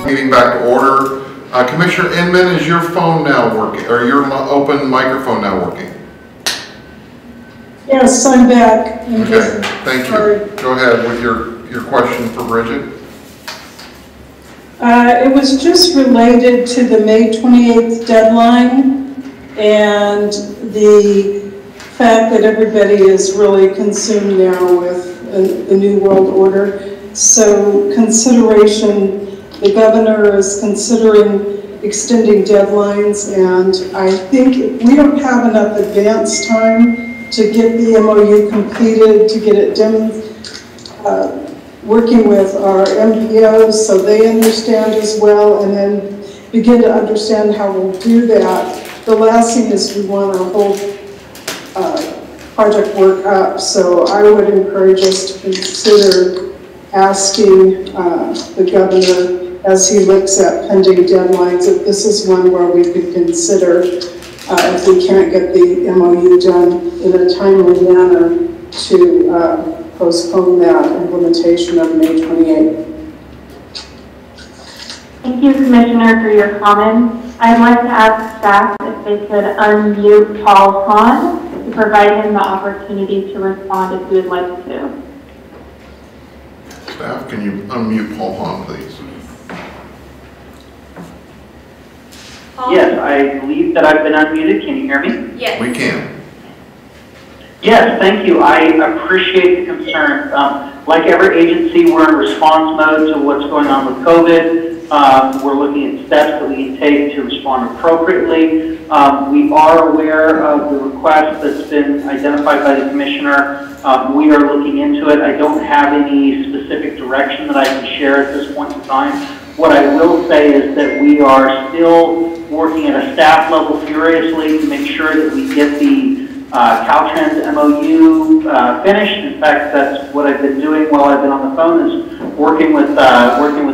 Meeting back to order. Commissioner Inman, is your phone now working, or your open microphone now working? Yes, I'm back. Okay, thank you. Go ahead with your question for Bridget. It was just related to the May 28th deadline and the fact that everybody is really consumed now with the New World Order. So the governor is considering extending deadlines, and I think if we don't have enough advance time to get the MOU completed, to get it done, working with our MPOs so they understand as well, and then begin to understand how we'll do that. The last thing is we want our whole project work up, so I would encourage us to consider asking the governor, as he looks at pending deadlines, if this is one where we could consider, if we can't get the MOU done in a timely manner, to postpone that implementation of May 28th. Thank you, Commissioner, for your comments. I'd like to ask staff if they could unmute Paul Hahn to provide him the opportunity to respond if he would like to. Staff, can you unmute Paul Hahn, please? Paul? Yes, I believe that I've been unmuted. Can you hear me? Yes. We can. Yes, thank you. I appreciate the concern. Like every agency, we're in response mode to what's going on with COVID. We're looking at steps that we can take to respond appropriately. We are aware of the request that's been identified by the Commissioner. We are looking into it. I don't have any specific direction that I can share at this point in time. What I will say is that we are still working at a staff level furiously to make sure that we get the Caltrans MOU finished. In fact, that's what I've been doing while I've been on the phone, is working with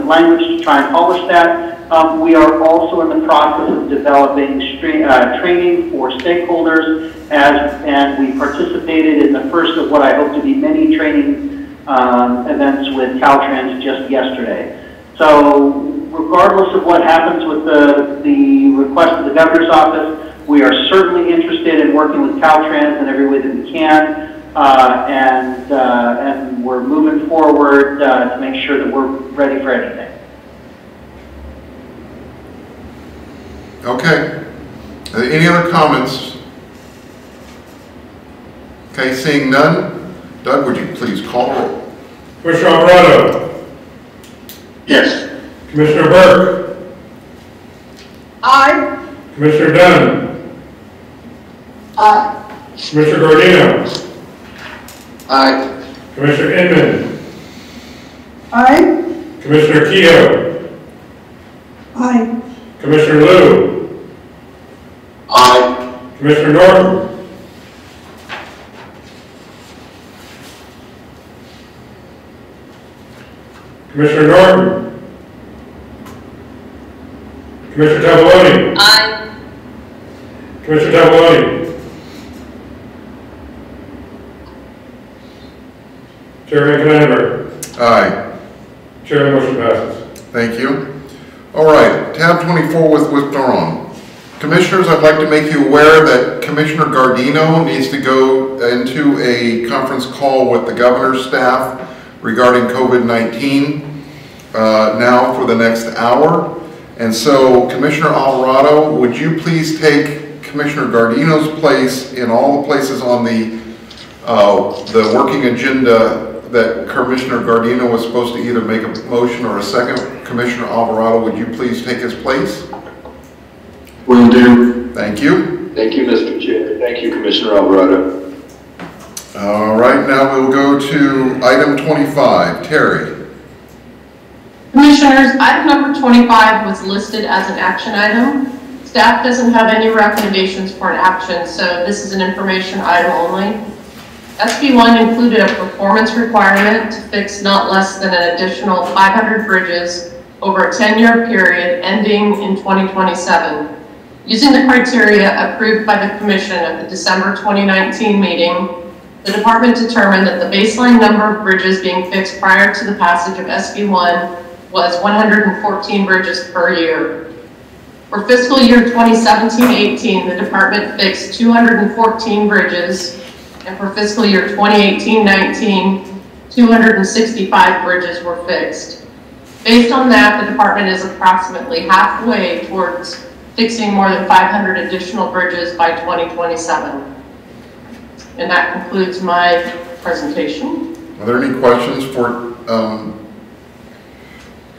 language to try and polish that. We are also in the process of developing training for stakeholders, and we participated in the first of what I hope to be many training events with Caltrans just yesterday. So regardless of what happens with the request of the governor's office, we are certainly interested in working with Caltrans in every way that we can, and we're moving forward to make sure that we're ready for anything. Okay. Any other comments? Okay, seeing none. Doug, would you please call the roll? Commissioner Alvarado? Yes. Commissioner Burke? Aye. Commissioner Dunn? Aye. Commissioner Gordino? Aye. Commissioner Inman? Aye. Commissioner Kehoe? Aye. Commissioner Liu? Aye. Commissioner Norton? Commissioner Norton? Commissioner Tavoloni? Aye. Commissioner Tavoloni? Chairman Canenberg? Aye. Chair, the motion passes. Thank you. All right, tab 24 was withdrawn. Commissioners, I'd like to make you aware that Commissioner Gardino needs to go into a conference call with the governor's staff regarding COVID-19 now for the next hour. And so, Commissioner Alvarado, would you please take Commissioner Gardino's place in all the places on the working agenda that Commissioner Gardino was supposed to either make a motion or a second? Commissioner Alvarado, would you please take his place? Will do. Thank you. Thank you, Mr. Chair. Thank you, Commissioner Alvarado. All right, now we'll go to item 25. Terry. Commissioners, item number 25 was listed as an action item. Staff doesn't have any recommendations for an action, so this is an information item only. SB1 included a performance requirement to fix not less than an additional 500 bridges over a 10-year period ending in 2027. Using the criteria approved by the Commission at the December 2019 meeting, the Department determined that the baseline number of bridges being fixed prior to the passage of SB1 was 114 bridges per year. For fiscal year 2017-18, the department fixed 214 bridges, and for fiscal year 2018-19, 265 bridges were fixed. Based on that, the department is approximately halfway towards fixing more than 500 additional bridges by 2027. And that concludes my presentation. Are there any questions for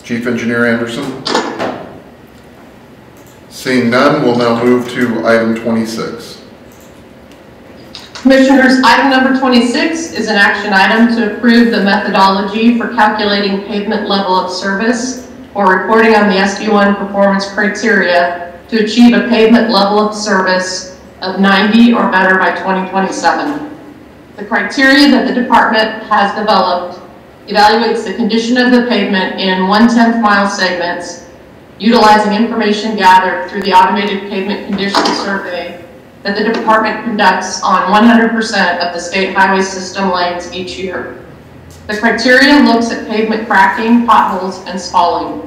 Chief Engineer Anderson? Seeing none, we'll now move to item 26. Commissioners, item number 26 is an action item to approve the methodology for calculating pavement level of service or reporting on the SB1 performance criteria to achieve a pavement level of service of 90 or better by 2027. The criteria that the department has developed evaluates the condition of the pavement in 1/10 mile segments, utilizing information gathered through the automated pavement condition survey that the department conducts on 100% of the state highway system lanes each year. The criteria looks at pavement cracking, potholes, and spalling.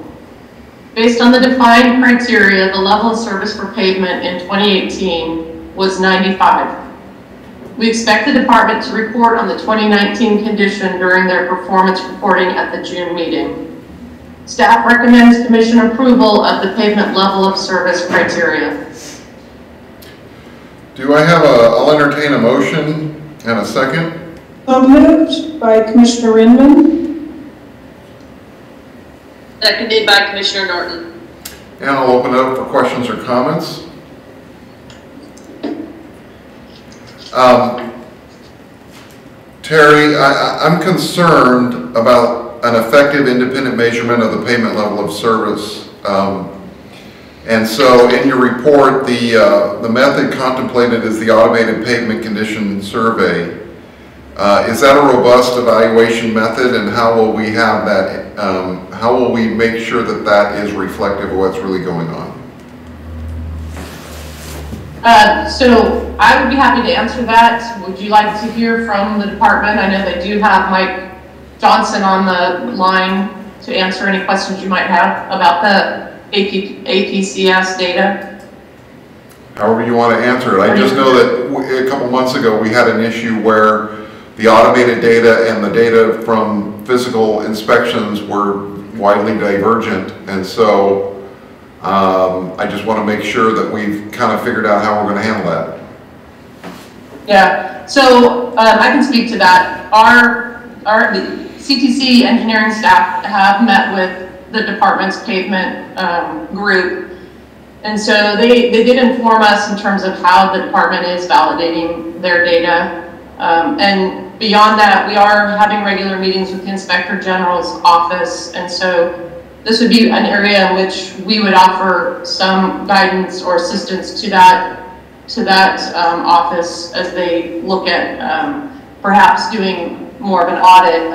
Based on the defined criteria, the level of service for pavement in 2018 was 95. We expect the department to report on the 2019 condition during their performance reporting at the June meeting. Staff recommends commission approval of the pavement level of service criteria. Do I have I'll entertain a motion and a second. So moved by Commissioner Inman. Seconded by Commissioner Norton. And I'll open it up for questions or comments. Terry, I'm concerned about an effective independent measurement of the pavement level of service. And so in your report, the method contemplated is the automated pavement condition survey. Is that a robust evaluation method, and how will we have that, how will we make sure that that is reflective of what's really going on? So I would be happy to answer that. Would you like to hear from the department? I know they do have Mike Johnson on the line to answer any questions you might have about the APCS data. However you want to answer it. I just know that a couple months ago we had an issue where the automated data and the data from physical inspections were widely divergent, and so I just want to make sure that we've kind of figured out how we're going to handle that. Yeah, so I can speak to that. The CTC engineering staff have met with the department's pavement group, and so they did inform us in terms of how the department is validating their data. And beyond that, we are having regular meetings with the Inspector General's office, and so this would be an area in which we would offer some guidance or assistance to that office as they look at perhaps doing more of an audit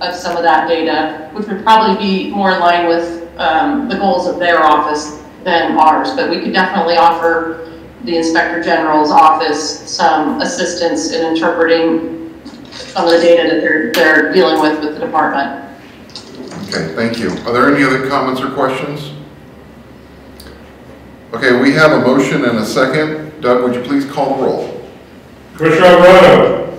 of some of that data, which would probably be more in line with the goals of their office than ours. But we could definitely offer the Inspector General's office some assistance in interpreting some of the data that they're dealing with the department. Okay, thank you. Are there any other comments or questions? Okay, we have a motion and a second. Doug, would you please call the roll? Commissioner Alvarado?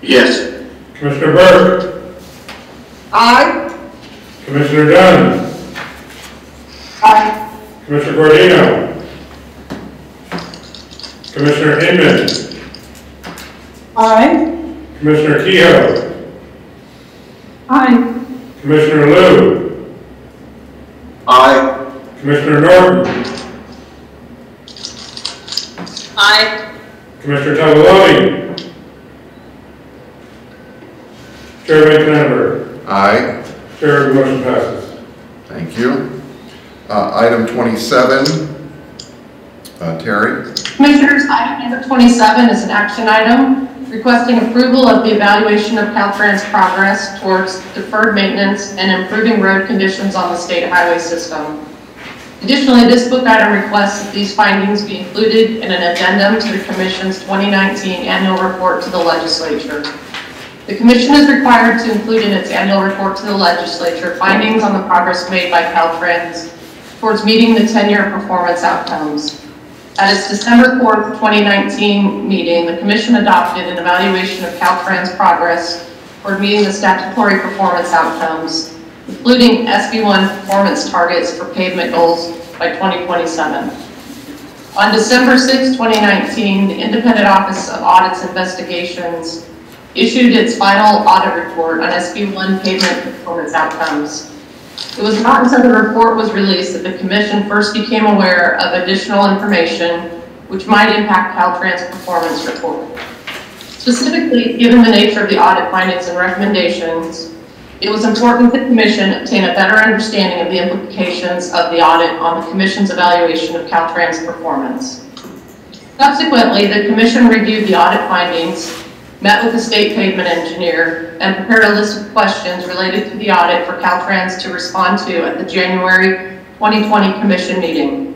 Yes. Commissioner Burke? Aye. Commissioner Dunn? Aye. Commissioner Guardino? Commissioner Inman? Aye. Commissioner Kehoe? Aye. Commissioner Liu? Aye. Commissioner Norton? Aye. Commissioner Tavoloni? Chairman Knapper? Aye. Chair, the motion passes. Thank you. Item 27, Terry. Commissioners, item number 27 is an action item requesting approval of the evaluation of Caltrans progress towards deferred maintenance and improving road conditions on the state highway system. Additionally, this book item requests that these findings be included in an addendum to the Commission's 2019 annual report to the legislature. The Commission is required to include in its annual report to the Legislature findings on the progress made by Caltrans towards meeting the 10-year performance outcomes. At its December 4th, 2019 meeting, the Commission adopted an evaluation of Caltrans' progress toward meeting the statutory performance outcomes, including SB1 performance targets for pavement goals by 2027. On December 6, 2019, the Independent Office of Audits Investigations issued its final audit report on SB1 pavement performance outcomes. It was not until the report was released that the Commission first became aware of additional information which might impact Caltrans' performance report. Specifically, given the nature of the audit findings and recommendations, it was important that the Commission obtain a better understanding of the implications of the audit on the Commission's evaluation of Caltrans' performance. Subsequently, the Commission reviewed the audit findings, met with the state pavement engineer, and prepared a list of questions related to the audit for Caltrans to respond to at the January 2020 Commission meeting.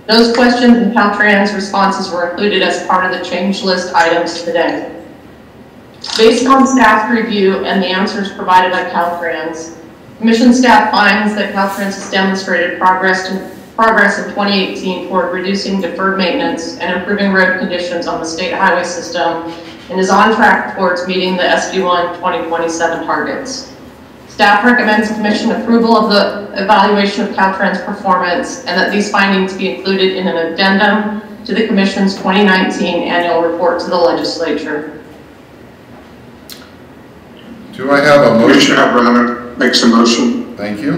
Those questions and Caltrans responses were included as part of the change list items today. Based on staff review and the answers provided by Caltrans, Commission staff finds that Caltrans has demonstrated progress in 2018 toward reducing deferred maintenance and improving road conditions on the state highway system, and is on track towards meeting the SB1 2027 targets. Staff recommends Commission approval of the evaluation of Caltrans' performance and that these findings be included in an addendum to the Commission's 2019 annual report to the Legislature. Do I have a motion? Commissioner Abraham makes a motion. Thank you.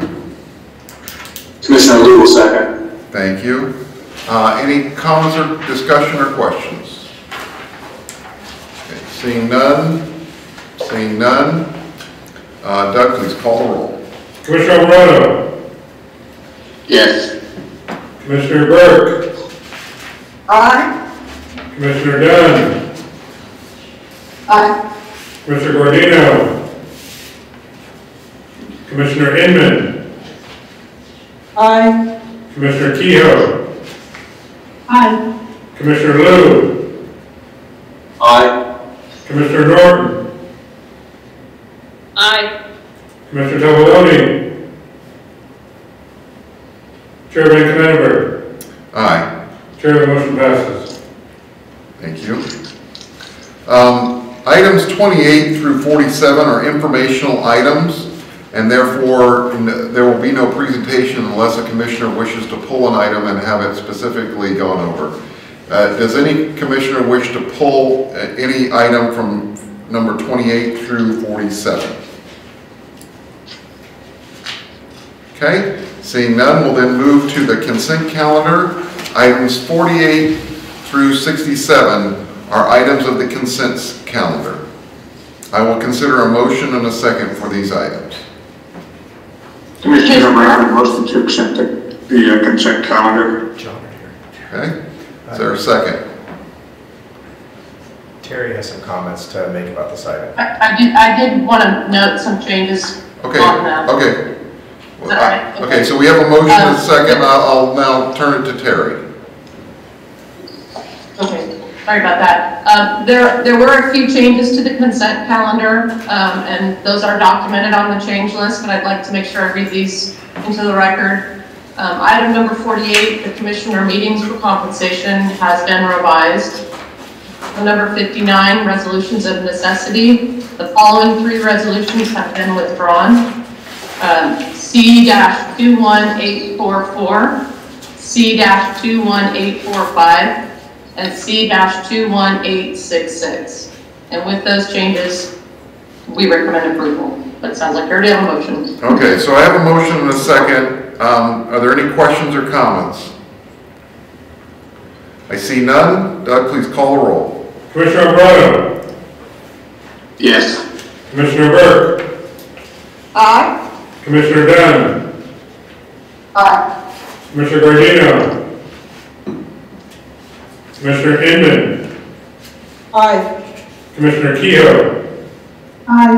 Commissioner Liu will second. Thank you. Any comments or discussion or questions? Okay, seeing none. Doug, please call the roll. Commissioner Alvarado. Yes. Commissioner Burke. Aye. Commissioner Dunn. Aye. Commissioner Guardino. Commissioner Inman. Aye. Commissioner Kehoe. Aye. Commissioner Liu. Aye. Commissioner Norton. Aye. Commissioner Tavaloni. Chair Van Knapper. Aye. Chair, the motion passes. Thank you. Items 28 through 47 are informational items, and therefore there will be no presentation unless a commissioner wishes to pull an item and have it specifically gone over. Does any commissioner wish to pull any item from number 28 through 47? Okay, seeing none, we'll then move to the consent calendar. Items 48 through 67 are items of the consent calendar. I will consider a motion and a second for these items. Commissioner Abraham, motion to accept the consent calendar. Okay, is there a second? Terry has some comments to make about this item. I did want to note some changes Okay, on that. okay. Is that all right? Okay, so we have a motion and a second. I'll now turn it to Terry. Okay, sorry about that. There were a few changes to the consent calendar, and those are documented on the change list, but I'd like to make sure I read these into the record. Item number 48, the commissioner meetings for compensation has been revised. Number 59, resolutions of necessity. The following 3 resolutions have been withdrawn. C-21844, C-21845, and C-21866. And with those changes, we recommend approval. But it sounds like you already have a motion. Okay, so I have a motion and a second. Are there any questions or comments? I see none. Doug, please call the roll. Commissioner Alvarado. Yes. Commissioner Burke. Aye. Commissioner Dunn. Aye. Commissioner Guardino. Commissioner Inman. Aye. Commissioner Kehoe. Aye.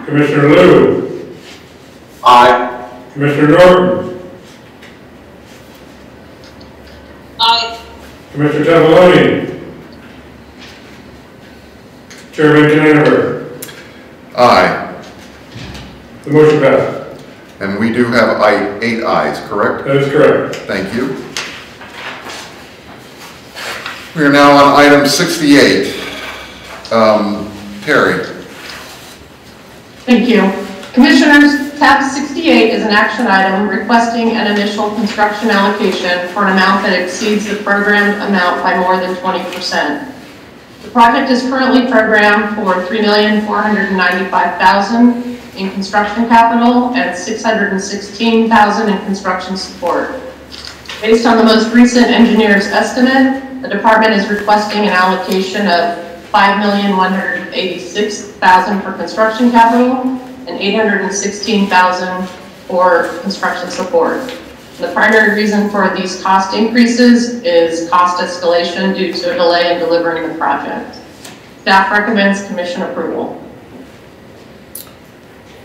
Commissioner Liu. Aye. Commissioner Norton. Aye. Commissioner Tavaloni. Chair Van Knapper. Aye. The motion passes. And we do have 8 ayes, correct? That is correct. Thank you. We are now on item 68. Terry. Thank you. Commissioners, tab 68 is an action item requesting an initial construction allocation for an amount that exceeds the programmed amount by more than 20%. The project is currently programmed for $3,495,000 in construction capital and $616,000 in construction support. Based on the most recent engineer's estimate, the department is requesting an allocation of $5,186,000 for construction capital and $816,000 for construction support. The primary reason for these cost increases is cost escalation due to a delay in delivering the project. Staff recommends commission approval.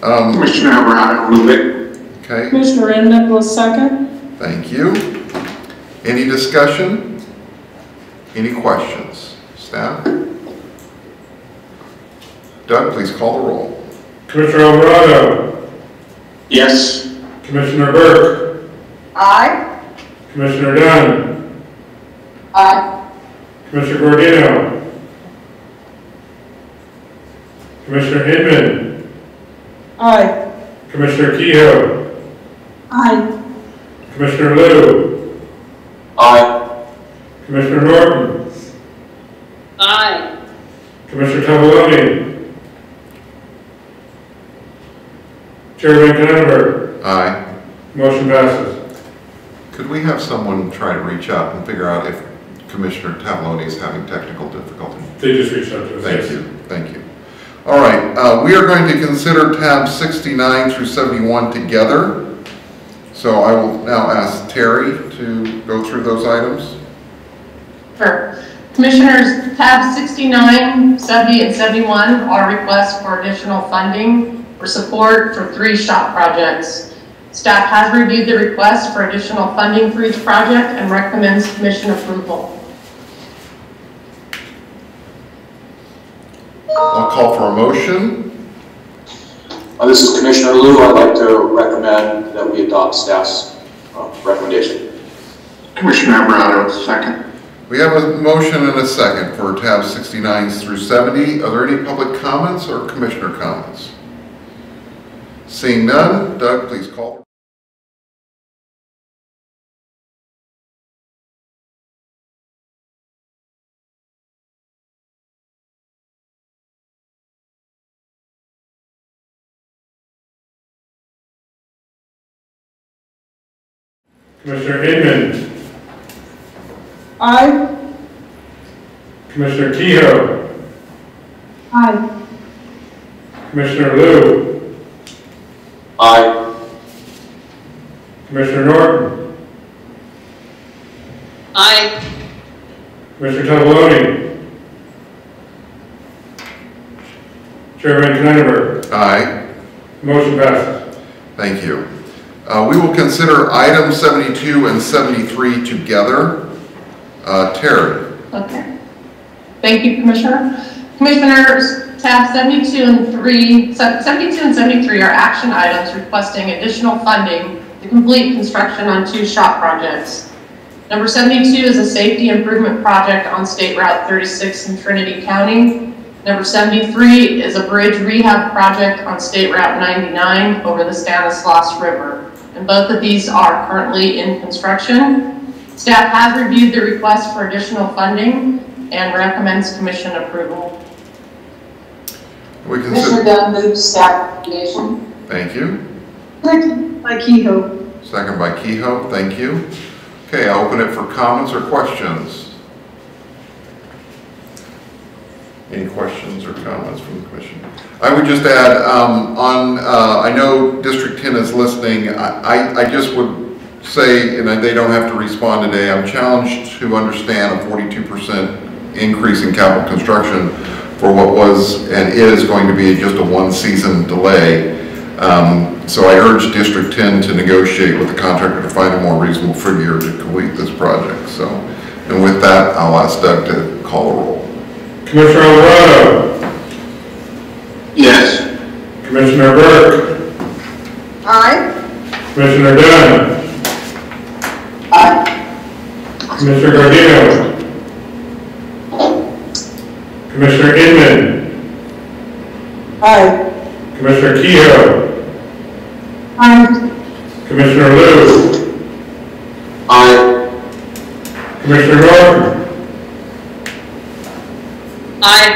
Commissioner Alvarado, move it. Okay, Commissioner Redmond will second. thank you. Any discussion? Any questions? Staff? Doug, please call the roll. Commissioner Alvarado, Yes. Commissioner Burke, Aye. Commissioner Dunn, Aye. Commissioner Gordino, Commissioner Inman, Aye. Commissioner Kehoe, Aye. Commissioner Liu, Aye. Commissioner Norton, Aye. Commissioner Tavoloni, Chairman Knaver. Aye. Motion passes. Could we have someone try to reach out and figure out if Commissioner Tavoloni is having technical difficulty? They just reached out to us. Thank you, thank you. All right, we are going to consider tabs 69 through 71 together. So I will now ask Terry to go through those items. Sure. Commissioners, tabs 69, 70, and 71 are requests for additional funding for support for 3 SHOP projects. Staff has reviewed the request for additional funding for each project and recommends commission approval. I'll call for a motion. This is Commissioner Liu. I'd like to recommend that we adopt staff's recommendation. Commissioner Alvarado, second. We have a motion and a second for tabs 69 through 70. Are there any public comments or commissioner comments? Seeing none, Doug, please call. Commissioner Inman, Aye. Commissioner Kehoe, Aye. Commissioner Liu, Aye. Commissioner Norton, Aye. Commissioner Tavoloni, Chairman Knaver. Aye. Motion passes. Thank you. We will consider items 72 and 73 together. Terry. Okay. Thank you, Commissioner. Commissioners, tab 72 and 73 are action items requesting additional funding to complete construction on 2 SHOP projects. Number 72 is a safety improvement project on State Route 36 in Trinity County. Number 73 is a bridge rehab project on State Route 99 over the Stanislaus River. And both of these are currently in construction. Staff has reviewed the request for additional funding and recommends commission approval. We Commissioner Dunn moves staff recommendation. Thank you. Second by Kehoe. Second by Kehoe. Thank you. Okay, I'll open it for comments or questions. Any questions or comments from the commission? I would just add, I know District 10 is listening. I just would say, and they don't have to respond today, I'm challenged to understand a 42% increase in capital construction for what was and is going to be just a 1-season delay. So I urge District 10 to negotiate with the contractor to find a more reasonable figure to complete this project. So, and with that, I'll ask Doug to call a roll. Commissioner Alvarado, Yes. Commissioner Burke, Aye. Commissioner Dunn, Aye. Commissioner Gardino, Commissioner Inman, Aye. Commissioner Kehoe, Aye. Commissioner Liu, Aye. Commissioner Norton, Aye.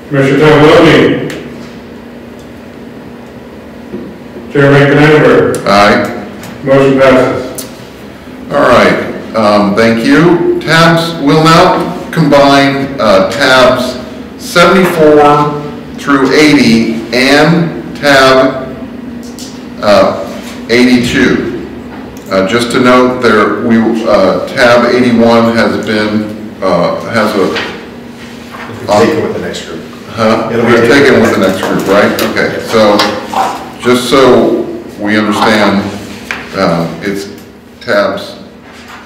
Commissioner Tavallone, Chairman Knander. Aye. Motion passes. All right, thank you. Tabs, we'll now combine tabs 74 through 80 and tab 82. Just to note, tab 81 has been, has a... Take it with the next group. We're taken with the next group, right? Okay, so, just so we understand, it's tabs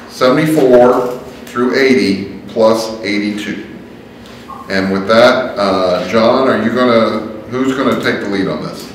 74 through 80 plus 82. And with that, John, who's gonna take the lead on this?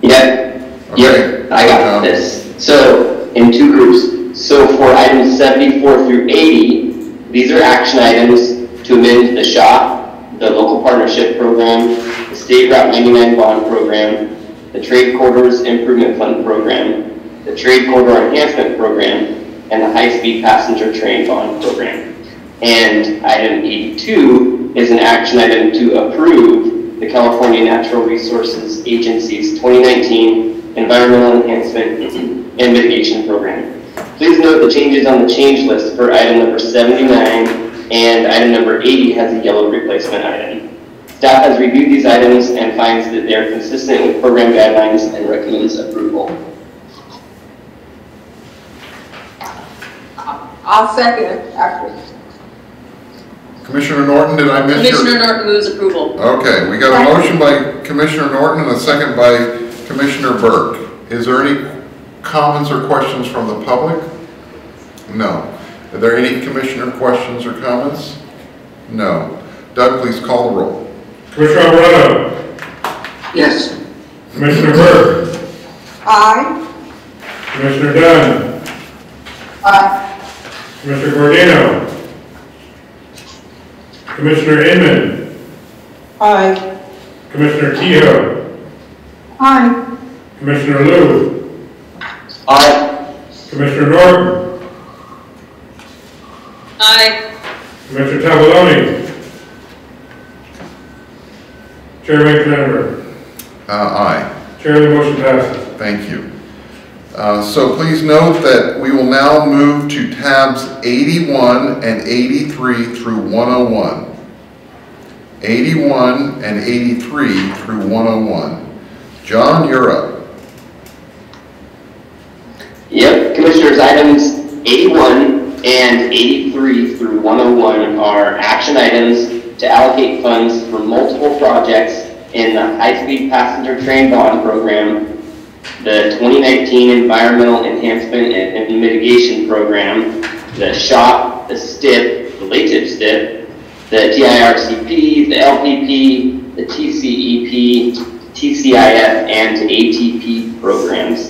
Yep. Okay. Yep, I got this. So, in two groups. So for items 74 through 80, these are action items to amend the SHOP, the Local Partnership Program, the State Route 99 Bond Program, the Trade Corridors Improvement Fund Program, the Trade Corridor Enhancement Program, and the High Speed Passenger Train Bond Program. And item 82 is an action item to approve the California Natural Resources Agency's 2019 Environmental Enhancement and Mitigation Program. Please note the changes on the change list for item number 79 and item number 80 has a yellow replacement item. Staff has reviewed these items and finds that they are consistent with program guidelines and recommends approval. I'll second it after. Commissioner Norton, did I miss Commissioner Norton moves approval. Okay, we got a motion by Commissioner Norton and a second by Commissioner Burke. Is there any comments or questions from the public? No. Are there any commissioner questions or comments? No. Doug, please call the roll. Commissioner Alvarado, Yes. Commissioner Burke, Aye. Commissioner Dunn, Aye. Commissioner Gordino, Commissioner Inman, Aye. Commissioner Kehoe, Aye. Commissioner Liu, Aye. Commissioner Norton, Aye. Commissioner Tavallone, Chairman Knander. Aye. Chair, the motion passes. Thank you. So please note that we will now move to tabs 81 and 83 through 101. 81 and 83 through 101. John, you're up. Yep, Commissioners, items 81 and 83 through 101 are action items to allocate funds for multiple projects in the High-Speed Passenger Train Bond Program, the 2019 Environmental Enhancement and Mitigation Program, the SHOP, the STIP, the LATIP STIP, the TIRCP, the LPP, the TCEP, TCIF, and ATP programs.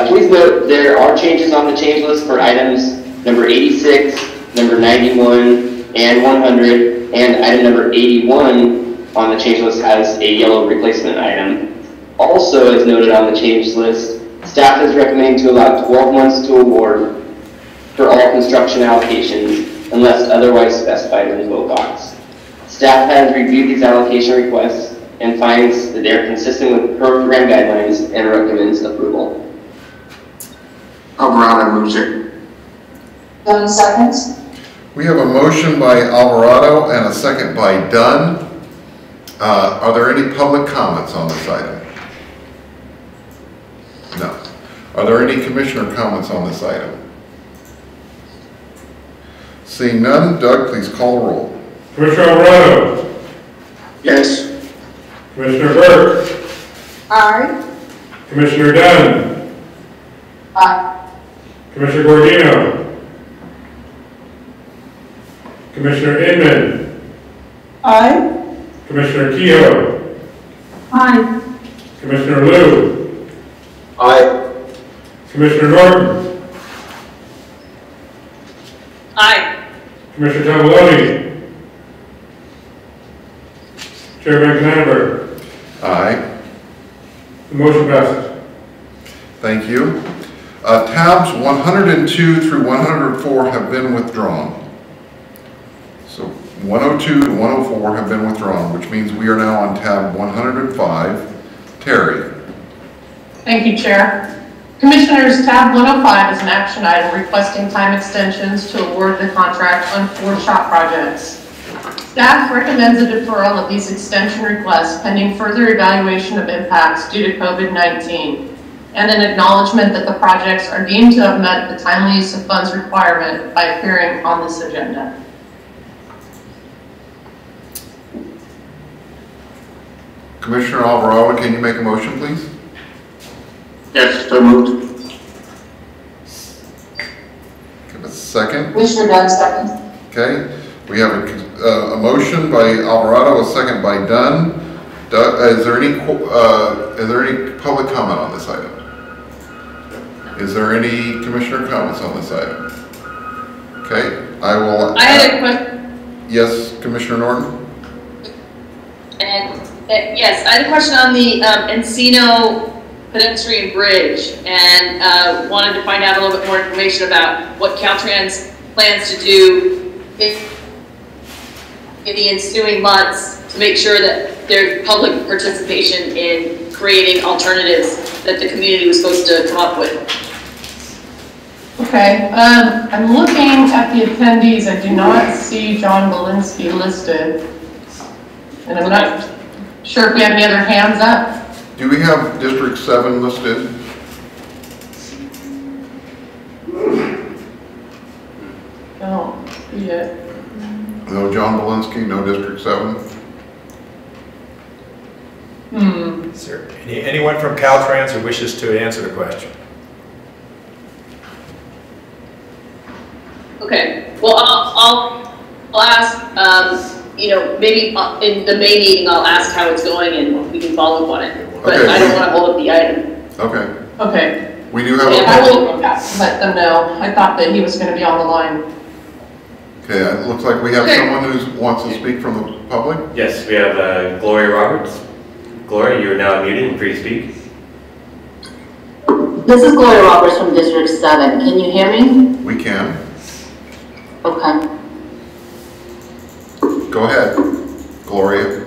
Please note there are changes on the change list for items number 86, number 91, and 100, and item number 81 on the change list has a yellow replacement item. Also, as noted on the change list, staff is recommending to allow 12 months to award for all construction allocations unless otherwise specified in the vote box. Staff has reviewed these allocation requests and finds that they are consistent with program guidelines and recommends approval. Alvarado moves it. Dunn seconds. We have a motion by Alvarado and a second by Dunn. Are there any public comments on this item? No. Are there any commissioner comments on this item? Seeing none, Doug, please call the roll. Commissioner Alvarado, Yes. Commissioner Burke, Aye. Commissioner Dunn, Aye. Commissioner Gordino, Commissioner Inman, Aye. Commissioner Kehoe, Aye. Commissioner Liu, Aye. Commissioner Norton, Aye. Commissioner Tomboloni, Chairman Knapper. Aye. The motion passes. Thank you. Tabs 102 through 104 have been withdrawn. So 102 to 104 have been withdrawn, which means we are now on tab 105. Terry. Thank you, Chair. Commissioners, tab 105 is an action item requesting time extensions to award the contract on 4 shop projects. Staff recommends a deferral of these extension requests pending further evaluation of impacts due to COVID-19 and an acknowledgement that the projects are deemed to have met the timely use of funds requirement by appearing on this agenda. Commissioner Alvarado, can you make a motion, please? Yes, so moved. Give a second. Commissioner Dunn, second. Okay. We have a motion by Alvarado, a second by Dunn. Is there any public comment on this item? Is there any commissioner comments on this item? Okay, I will. I had a question. Yes, Commissioner Norton? And yes, I had a question on the Encino pedestrian bridge, and wanted to find out a little bit more information about what Caltrans plans to do in the ensuing months to make sure that there's public participation in creating alternatives that the community was supposed to come up with. Okay, I'm looking at the attendees. I do not see John Belinsky listed. And I'm not sure if we have any other hands up. Do we have District 7 listed? Oh, yeah. No John Belinsky, no District 7? Is there anyone from Caltrans who wishes to answer the question? Okay, well, I'll ask, maybe in the May meeting, I'll ask how it's going and we can follow up on it. But Okay. I don't want to hold up the item. Okay. Okay. We do have I will let them know. I thought that he was going to be on the line. Okay, it looks like we have Okay. someone who wants to speak from the public. Yes, we have Gloria Roberts. Gloria, you are now muted and free to speak. This is Gloria Roberts from District 7. Can you hear me? We can. Okay. Go ahead, Gloria.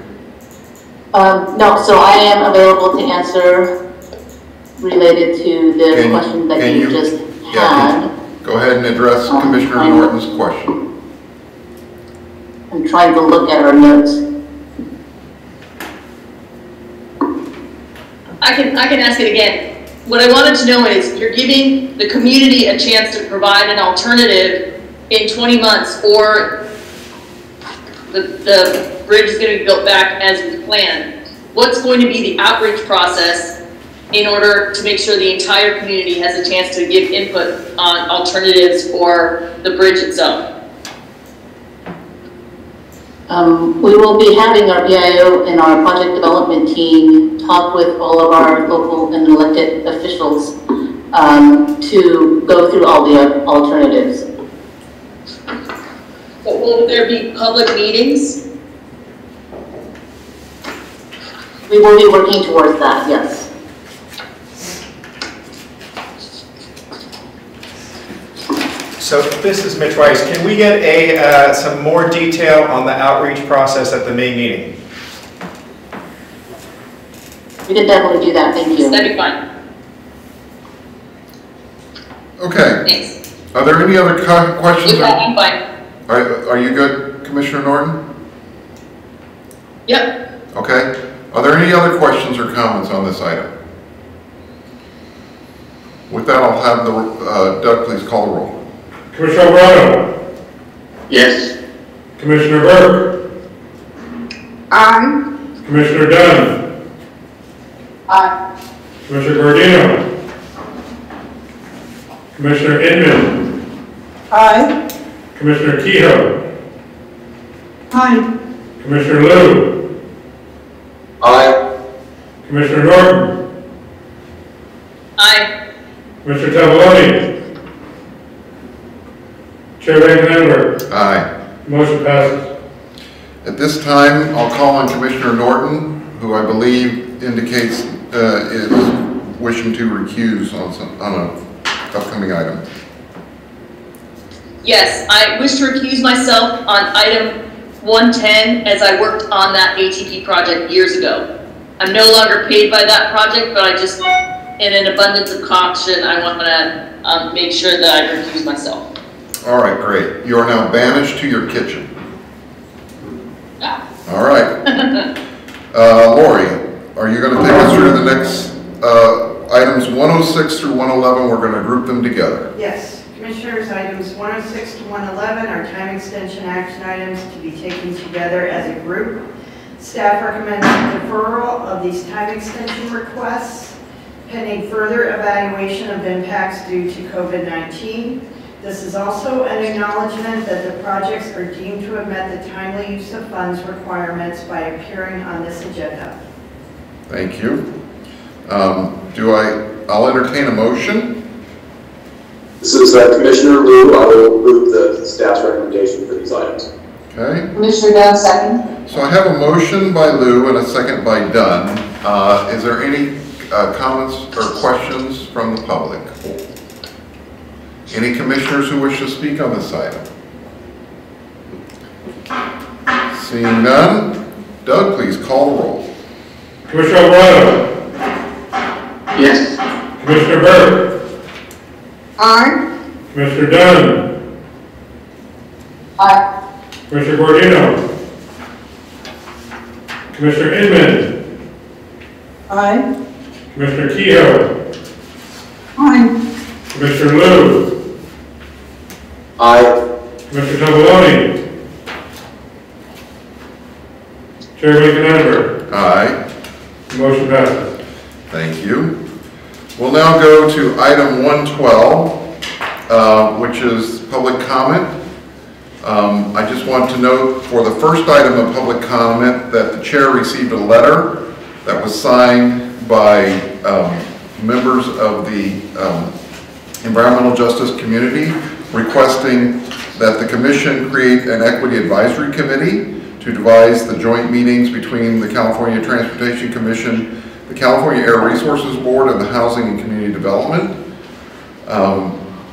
No, so I am available to answer related to the question that you just had. Go ahead and address Commissioner Norton's question. I'm trying to look at our notes. I can ask it again. What I wanted to know is, you're giving the community a chance to provide an alternative in 20 months, or the bridge is going to be built back as planned. What's going to be the outreach process in order to make sure the entire community has a chance to give input on alternatives for the bridge itself? We will be having our BIO and our project development team talk with all of our local and elected officials to go through all the alternatives. But will there be public meetings? We will be working towards that, yes. So this is Mitch Weiss. Can we get some more detail on the outreach process at the May meeting? We can definitely do that, thank you. That'd be fine. Okay. Thanks. Are there any other questions? With that, I'm fine. Are you good, Commissioner Norton? Yep. Okay. Are there any other questions or comments on this item? With that, I'll have Doug please call the roll. Commissioner Alvarado, Yes. Commissioner Burke, Aye. Commissioner Dunn, Aye. Commissioner Gordino, Commissioner Inman, Aye. Commissioner Kehoe, Aye. Commissioner Liu, Aye. Commissioner Norton, Aye. Commissioner Tamboloni, Chair Van Canenberg. Aye. Motion passes. At this time, I'll call on Commissioner Norton, who I believe indicates is wishing to recuse on an upcoming item. Yes, I wish to recuse myself on item 110 as I worked on that ATP project years ago. I'm no longer paid by that project, but I just, in an abundance of caution, I want to make sure that I recuse myself. All right, great. You are now banished to your kitchen. Yeah. All right. Lori, are you going to take us through the next items 106 through 111? We're going to group them together. Yes. Commissioners, items 106 to 111 are time extension action items to be taken together as a group. Staff recommends deferral of these time extension requests pending further evaluation of impacts due to COVID-19. This is also an acknowledgement that the projects are deemed to have met the timely use of funds requirements by appearing on this agenda. Thank you. I'll entertain a motion. This is Commissioner Liu. I will move the staff's recommendation for these items. Okay. Commissioner Dunn, second. So I have a motion by Liu and a second by Dunn. Is there any comments or questions from the public? Any commissioners who wish to speak on this item? Seeing none, Doug, please call the roll. Commissioner Alvarado, Yes. Commissioner Burke, Aye. Commissioner Dunn, Aye. Commissioner Gordino, Commissioner Inman, Aye. Commissioner Kehoe, Aye. Commissioner Liu, Aye. Commissioner Tamboloni, Chair Van Canenberg. Aye. Motion passes. Thank you. We'll now go to item 112, which is public comment. I just want to note for the first item of public comment that the chair received a letter that was signed by members of the environmental justice community requesting that the commission create an equity advisory committee to devise the joint meetings between the California Transportation Commission, the California Air Resources Board, and the Housing and Community Development.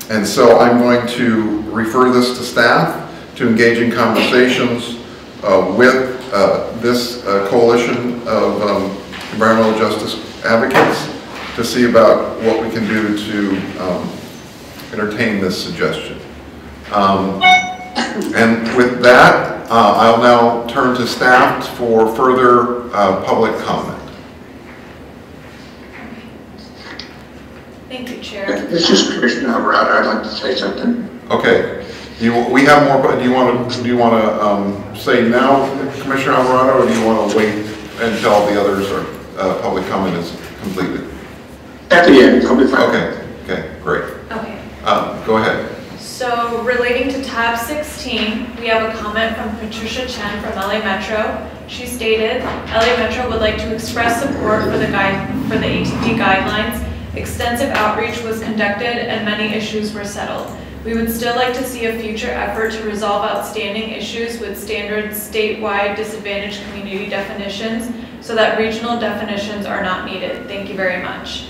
And so I'm going to refer this to staff to engage in conversations with this coalition of environmental justice advocates to see about what we can do to entertain this suggestion. And with that, I'll now turn to staff for further public comment. Thank you, Chair. This is Commissioner Alvarado. I'd like to say something. Okay. We have more, but do you want to say now, Commissioner Alvarado, or do you want to wait until the others are public comment is completed? At the end, I'll be fine. Okay. Okay. Great. Okay. Go ahead. So relating to tab 16, we have a comment from Patricia Chen from LA Metro. She stated, LA Metro would like to express support for the ATP guidelines. Extensive outreach was conducted and many issues were settled. We would still like to see a future effort to resolve outstanding issues with standard statewide disadvantaged community definitions so that regional definitions are not needed. Thank you very much.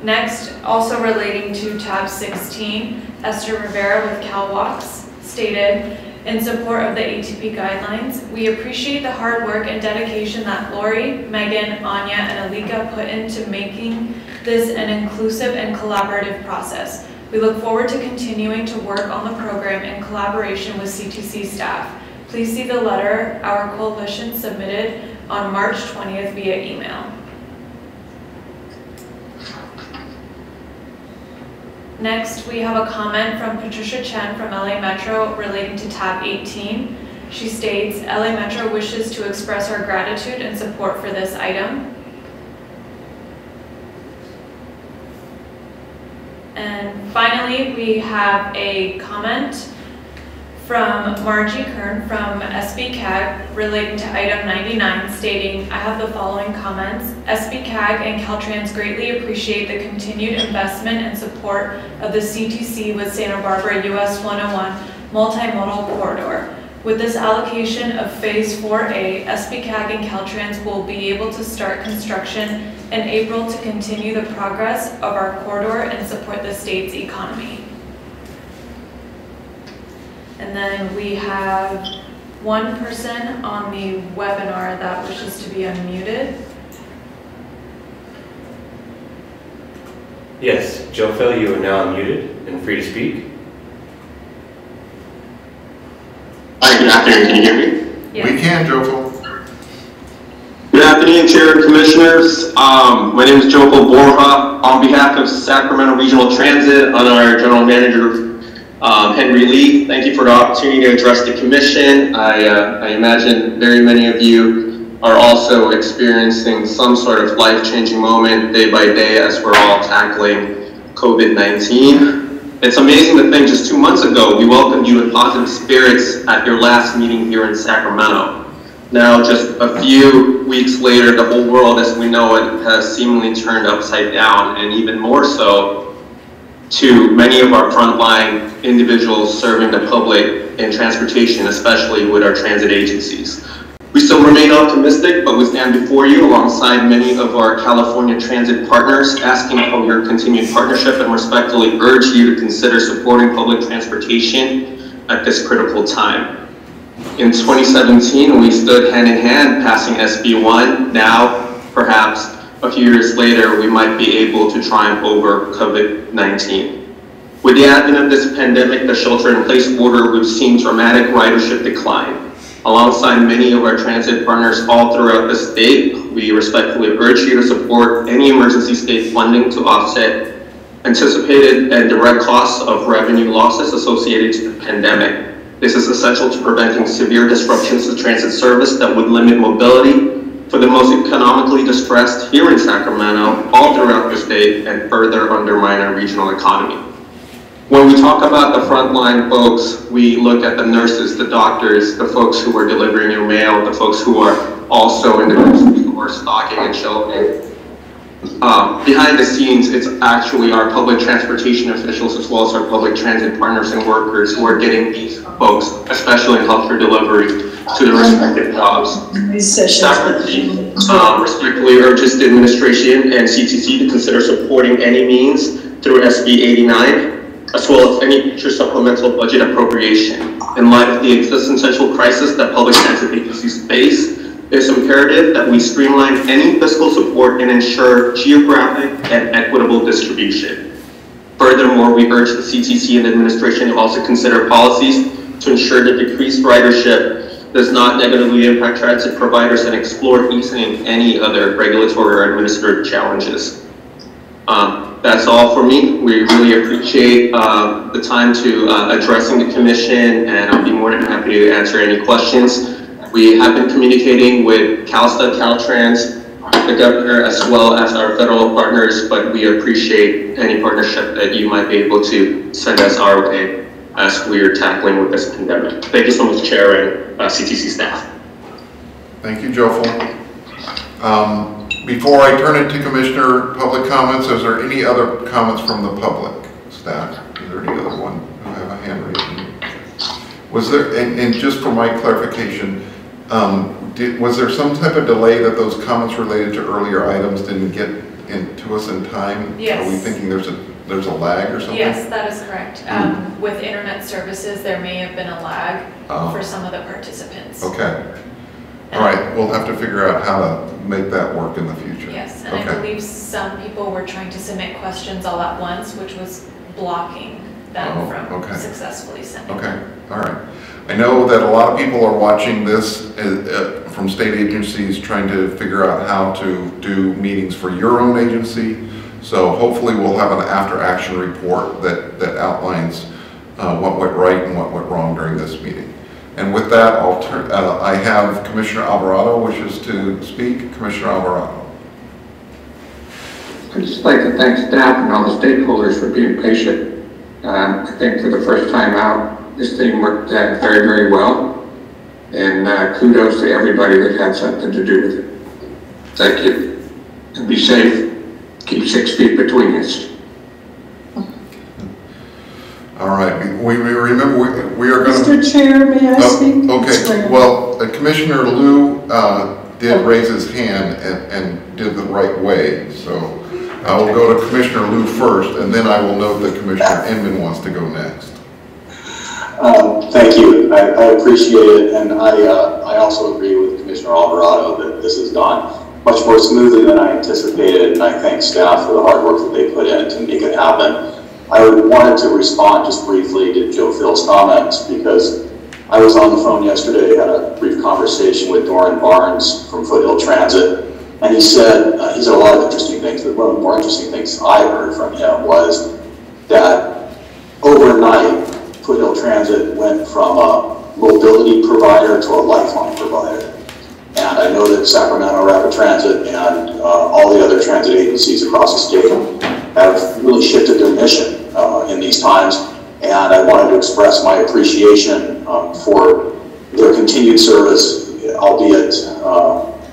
Next, also relating to tab 16, Esther Rivera with CalWalks stated, in support of the ATP guidelines, we appreciate the hard work and dedication that Lori, Megan, Anya, and Alika put into making this an inclusive and collaborative process. We look forward to continuing to work on the program in collaboration with CTC staff. Please see the letter our coalition submitted on March 20th via email. Next, we have a comment from Patricia Chen from LA Metro relating to tab 18. She states, LA Metro wishes to express our gratitude and support for this item. And finally, we have a comment from Margie Kern from SBCAG relating to item 99 stating, I have the following comments. SBCAG and Caltrans greatly appreciate the continued investment and support of the CTC with Santa Barbara US 101 multimodal corridor. With this allocation of Phase 4A, SBCAG and Caltrans will be able to start construction in April to continue the progress of our corridor and support the state's economy. And then we have one person on the webinar that wishes to be unmuted. Yes, Joe Phil, you are now unmuted and free to speak. Hi, good afternoon. Can you hear me? Yes. We can, Joe Phil. Good afternoon, Chair and Commissioners. My name is Joe Phil Borja. On behalf of Sacramento Regional Transit, on our General Manager, Henry Lee, thank you for the opportunity to address the Commission. I imagine very many of you are also experiencing some sort of life-changing moment day by day as we're all tackling COVID-19. It's amazing to think just 2 months ago, we welcomed you with positive spirits at your last meeting here in Sacramento. Now, just a few weeks later, the whole world as we know it has seemingly turned upside down, and even more so to many of our frontline individuals serving the public in transportation, especially with our transit agencies. We still remain optimistic, but we stand before you alongside many of our California transit partners, asking for your continued partnership and respectfully urge you to consider supporting public transportation at this critical time. In 2017, we stood hand in hand passing SB 1. Now, perhaps a few years later, we might be able to triumph over COVID-19. With the advent of this pandemic, the shelter-in-place order, we've seen dramatic ridership decline. Alongside many of our transit partners all throughout the state, we respectfully urge you to support any emergency state funding to offset anticipated and direct costs of revenue losses associated to the pandemic. This is essential to preventing severe disruptions to transit service that would limit mobility for the most economically distressed here in Sacramento, all throughout the state, and further undermine our regional economy. When we talk about the frontline folks, we look at the nurses, the doctors, the folks who are delivering your mail, the folks who are also individuals who are stocking and shelving. Behind the scenes, it's actually our public transportation officials as well as our public transit partners and workers who are getting these folks, especially in healthcare delivery, to the respective jobs. Respectfully urges the administration and CTC to consider supporting any means through SB 89, as well as any future supplemental budget appropriation. In light of the existential crisis that public transit agencies face, it's imperative that we streamline any fiscal support and ensure geographic and equitable distribution. Furthermore, we urge the CTC and administration to also consider policies to ensure that decreased ridership does not negatively impact transit providers and explore easing any other regulatory or administrative challenges. That's all for me. We really appreciate the time to addressing the Commission, and I'll be more than happy to answer any questions. We have been communicating with CalSTA, Caltrans, the governor, as well as our federal partners, but we appreciate any partnership that you might be able to send us our way as we are tackling with this pandemic. Thank you so much, Chair and CTC staff. Thank you, Jofel. Before I turn it to Commissioner public comments, is there any other comments from the public staff? Is there any other one who have a hand raised? Was there, and just for my clarification, was there some type of delay that those comments related to earlier items didn't get to us in time? Yes. Are we thinking there's a lag or something? Yes, that is correct. With internet services, there may have been a lag for some of the participants. Okay. All right, we'll have to figure out how to make that work in the future. Yes, and okay. I believe some people were trying to submit questions all at once, which was blocking them from successfully sending them. All right. I know that a lot of people are watching this from state agencies trying to figure out how to do meetings for your own agency. So hopefully we'll have an after-action report that outlines what went right and what went wrong during this meeting. And with that, I'll turn. I have Commissioner Alvarado wishes to speak. Commissioner Alvarado. I'd just like to thank staff and all the stakeholders for being patient. I think for the first time out, This thing worked very, very well. And kudos to everybody that had something to do with it. Thank you. And be safe. Keep 6 feet between us. All right, we remember, we are going to... Mr. Chair, may I speak? Okay, well, Commissioner Liu did raise his hand and did the right way, so I will go to Commissioner Liu first, and then I will note that Commissioner Inman wants to go next. Thank you. I appreciate it, and I also agree with Commissioner Alvarado that this has gone much more smoothly than I anticipated, and I thank staff for the hard work that they put in to make it happen. I wanted to respond just briefly to Joe Phil's comments because I was on the phone yesterday, had a brief conversation with Doran Barnes from Foothill Transit, and he said a lot of interesting things, but one of the more interesting things I heard from him was that overnight, Foothill Transit went from a mobility provider to a lifeline provider. And I know that Sacramento Rapid Transit and all the other transit agencies across the state have really shifted their mission in these times. And I wanted to express my appreciation for their continued service, albeit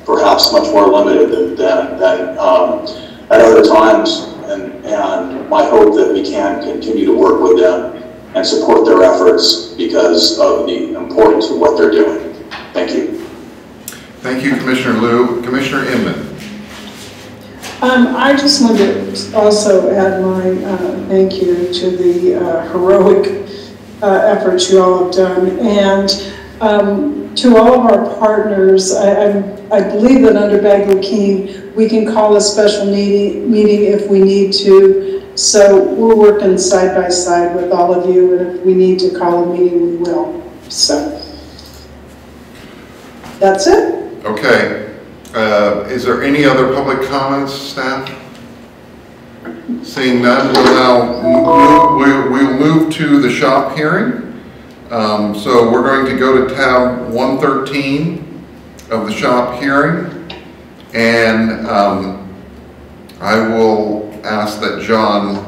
perhaps much more limited than at other times. And my hope that we can continue to work with them and support their efforts because of the importance of what they're doing. Thank you. Thank you, Commissioner Liu. Commissioner Inman. I just wanted to also add my thank you to the heroic efforts you all have done, and to all of our partners. I believe that under Bagley-Keene we can call a special meeting if we need to. So we're working side by side with all of you, and if we need to call a meeting, we will. So that's it. Okay. Is there any other public comments, staff? Seeing none, we'll move to the shop hearing. So we're going to go to tab 113 of the shop hearing, and I will ask that John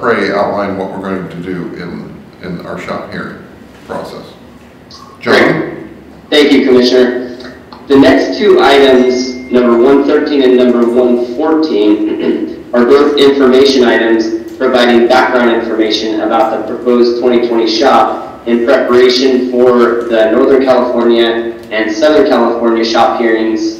Prey outline what we're going to do in our shop hearing process. John? Thank you, Commissioner. The next two items, number 113 and number 114, are both information items providing background information about the proposed 2020 shop in preparation for the Northern California and Southern California shop hearings,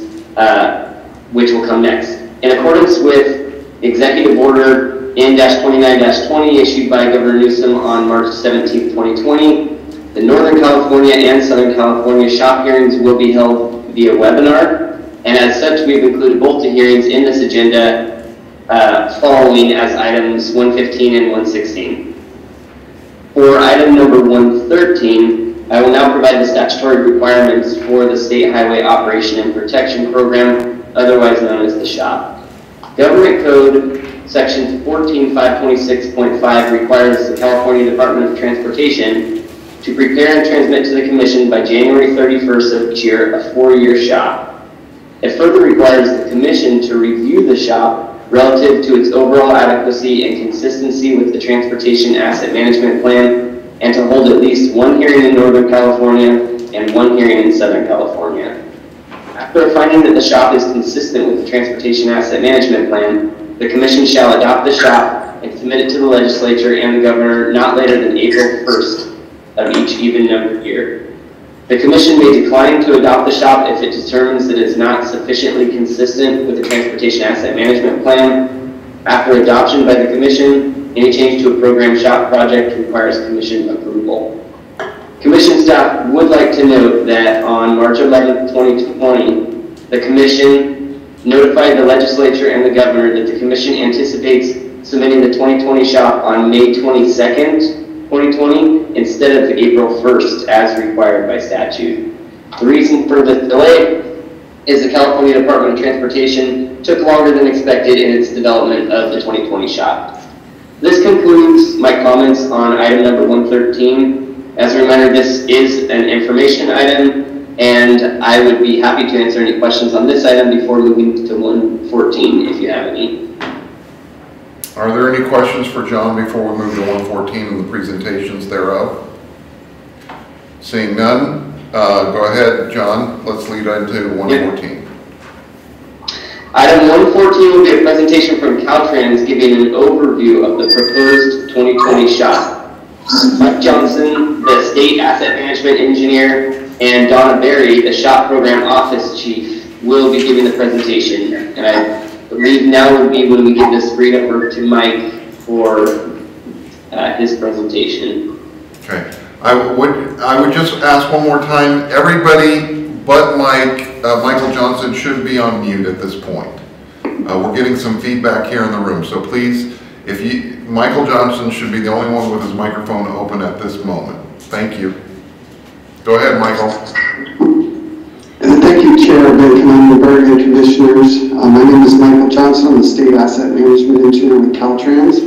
which will come next. In accordance with Executive Order N-29-20 issued by Governor Newsom on March 17, 2020, the Northern California and Southern California shop hearings will be held via webinar, and as such, we've included both the hearings in this agenda following as items 115 and 116. For item number 113, I will now provide the statutory requirements for the State Highway Operation and Protection Program, otherwise known as the SHOP. Government Code Section 14526.5 requires the California Department of Transportation to prepare and transmit to the Commission by January 31st of each year a 4-year shop. It further requires the Commission to review the shop relative to its overall adequacy and consistency with the Transportation Asset Management Plan, and to hold at least one hearing in Northern California and one hearing in Southern California. After finding that the shop is consistent with the Transportation Asset Management Plan, the Commission shall adopt the shop and submit it to the Legislature and the Governor not later than April 1st. Of each even-numbered year. The Commission may decline to adopt the shop if it determines that it is not sufficiently consistent with the Transportation Asset Management Plan. After adoption by the Commission, any change to a program shop project requires Commission approval. Commission staff would like to note that on March 11, 2020, the Commission notified the Legislature and the Governor that the Commission anticipates submitting the 2020 shop on May 22nd, 2020 instead of April 1st as required by statute. The reason for the delay is the California Department of Transportation took longer than expected in its development of the 2020 shop. This concludes my comments on item number 113. As a reminder, this is an information item, and I would be happy to answer any questions on this item before moving to 114 if you have any. Are there any questions for John before we move to 114 and the presentations thereof? Seeing none, go ahead, John. Let's lead into 114. Item 114 will be a presentation from Caltrans giving an overview of the proposed 2020 SHOP. Mike Johnson, the State Asset Management Engineer, and Donna Berry, the SHOP Program Office Chief, will be giving the presentation. And I believe now would be when we give this read over to Mike for his presentation. Okay. I would just ask one more time, everybody but Michael Johnson should be on mute at this point. We're getting some feedback here in the room, so please, Michael Johnson should be the only one with his microphone open at this moment. Thank you. Go ahead, Michael. Thank you, Chair Bacon, and Commissioners. My name is Michael Johnson. I'm the State Asset Management Engineer with Caltrans.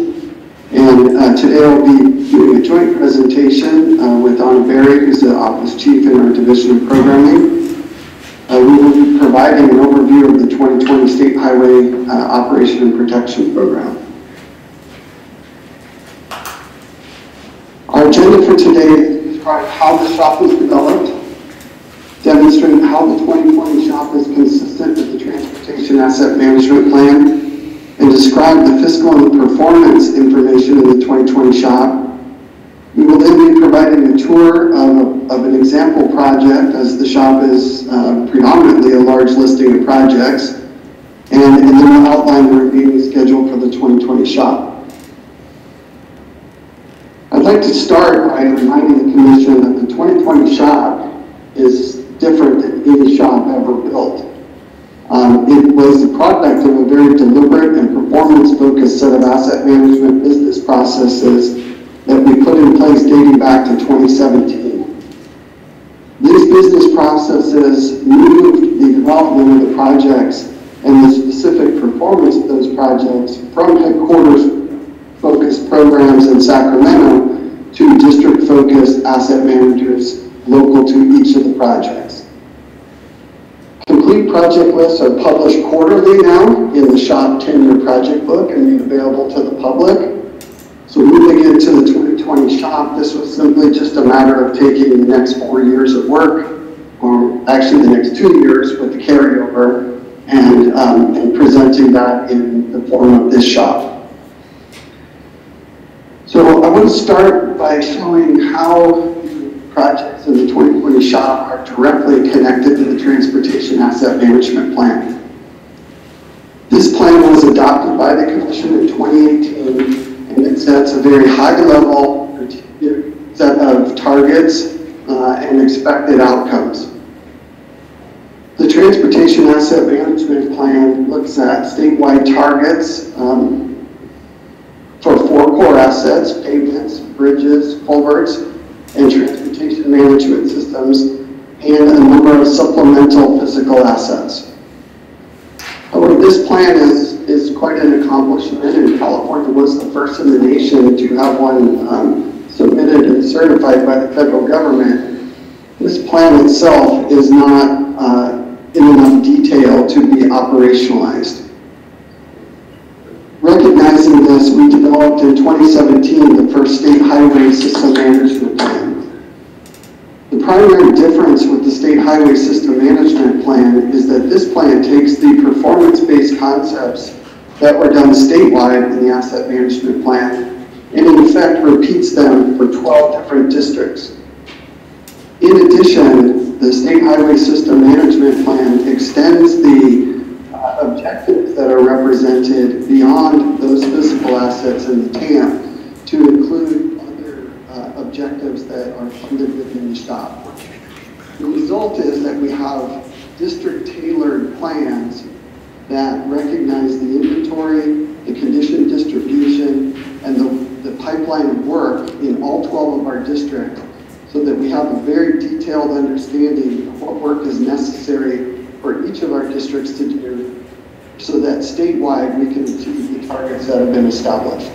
And today I'll be doing a joint presentation with Donna Berry, who's the Office Chief in our Division of Programming. We will be providing an overview of the 2020 State Highway Operation and Protection Program. Our agenda for today is describe how the SHOP was developed, demonstrate how the 2020 SHOP is consistent with the Transportation Asset Management Plan, and describe the fiscal and performance information in the 2020 SHOP. We will then be providing a tour of an example project, as the SHOP is predominantly a large listing of projects, and then we'll outline the remaining schedule for the 2020 SHOP. I'd like to start by reminding the Commission that the 2020 SHOP is different than any SHOP ever built. It was the product of a very deliberate and performance-focused set of asset management business processes that we put in place dating back to 2017. These business processes moved the development of the projects and the specific performance of those projects from headquarters-focused programs in Sacramento to district-focused asset managers local to each of the projects. Complete project lists are published quarterly now in the SHOP 10-year project book and made available to the public. So moving into the 2020 SHOP, this was simply just a matter of taking the next 4 years of work, or actually the next 2 years with the carryover, and presenting that in the form of this SHOP. So I want to start by showing how projects in the 2020 SHOP are directly connected to the Transportation Asset Management Plan. This plan was adopted by the Commission in 2018, and it sets a very high-level set of targets and expected outcomes. The Transportation Asset Management Plan looks at statewide targets for 4 core assets: pavements, bridges, culverts, and transportation management systems, and a number of supplemental physical assets. However, this plan is quite an accomplishment, and California was the first in the nation to have one submitted and certified by the federal government. This plan itself is not in enough detail to be operationalized. Recognizing this, we developed in 2017 the first State Highway System Management Plan. The primary difference with the State Highway System Management Plan is that this plan takes the performance-based concepts that were done statewide in the Asset Management Plan and in effect repeats them for 12 different districts. In addition, the State Highway System Management Plan extends the objectives that are represented beyond those physical assets in the TAM to include other objectives that are funded within the SHOP. The result is that we have district-tailored plans that recognize the inventory, the condition distribution, and the pipeline of work in all 12 of our districts, so that we have a very detailed understanding of what work is necessary for each of our districts to do, so that statewide we can achieve the targets that have been established.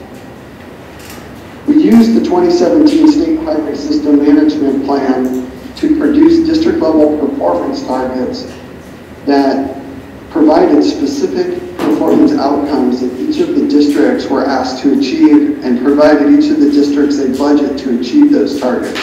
We used the 2017 State Highway System Management Plan to produce district-level performance targets that provided specific performance outcomes that each of the districts were asked to achieve and provided each of the districts a budget to achieve those targets.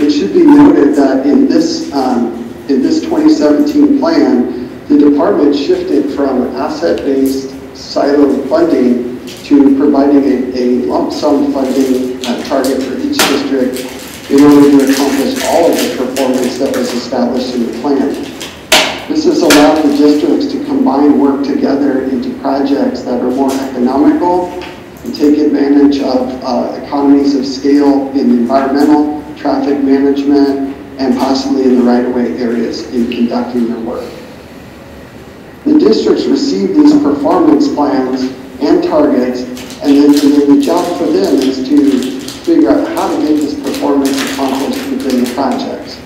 It should be noted that in this 2017 plan, the department shifted from asset-based siloed funding to providing a lump sum funding target for each district in order to accomplish all of the performance that was established in the plan. This has allowed the districts to combine work together into projects that are more economical and take advantage of economies of scale in environmental, traffic management, and possibly in the right-of-way areas in conducting their work. The districts receive these performance plans and targets, and then the job for them is to figure out how to get this performance accomplished within the projects.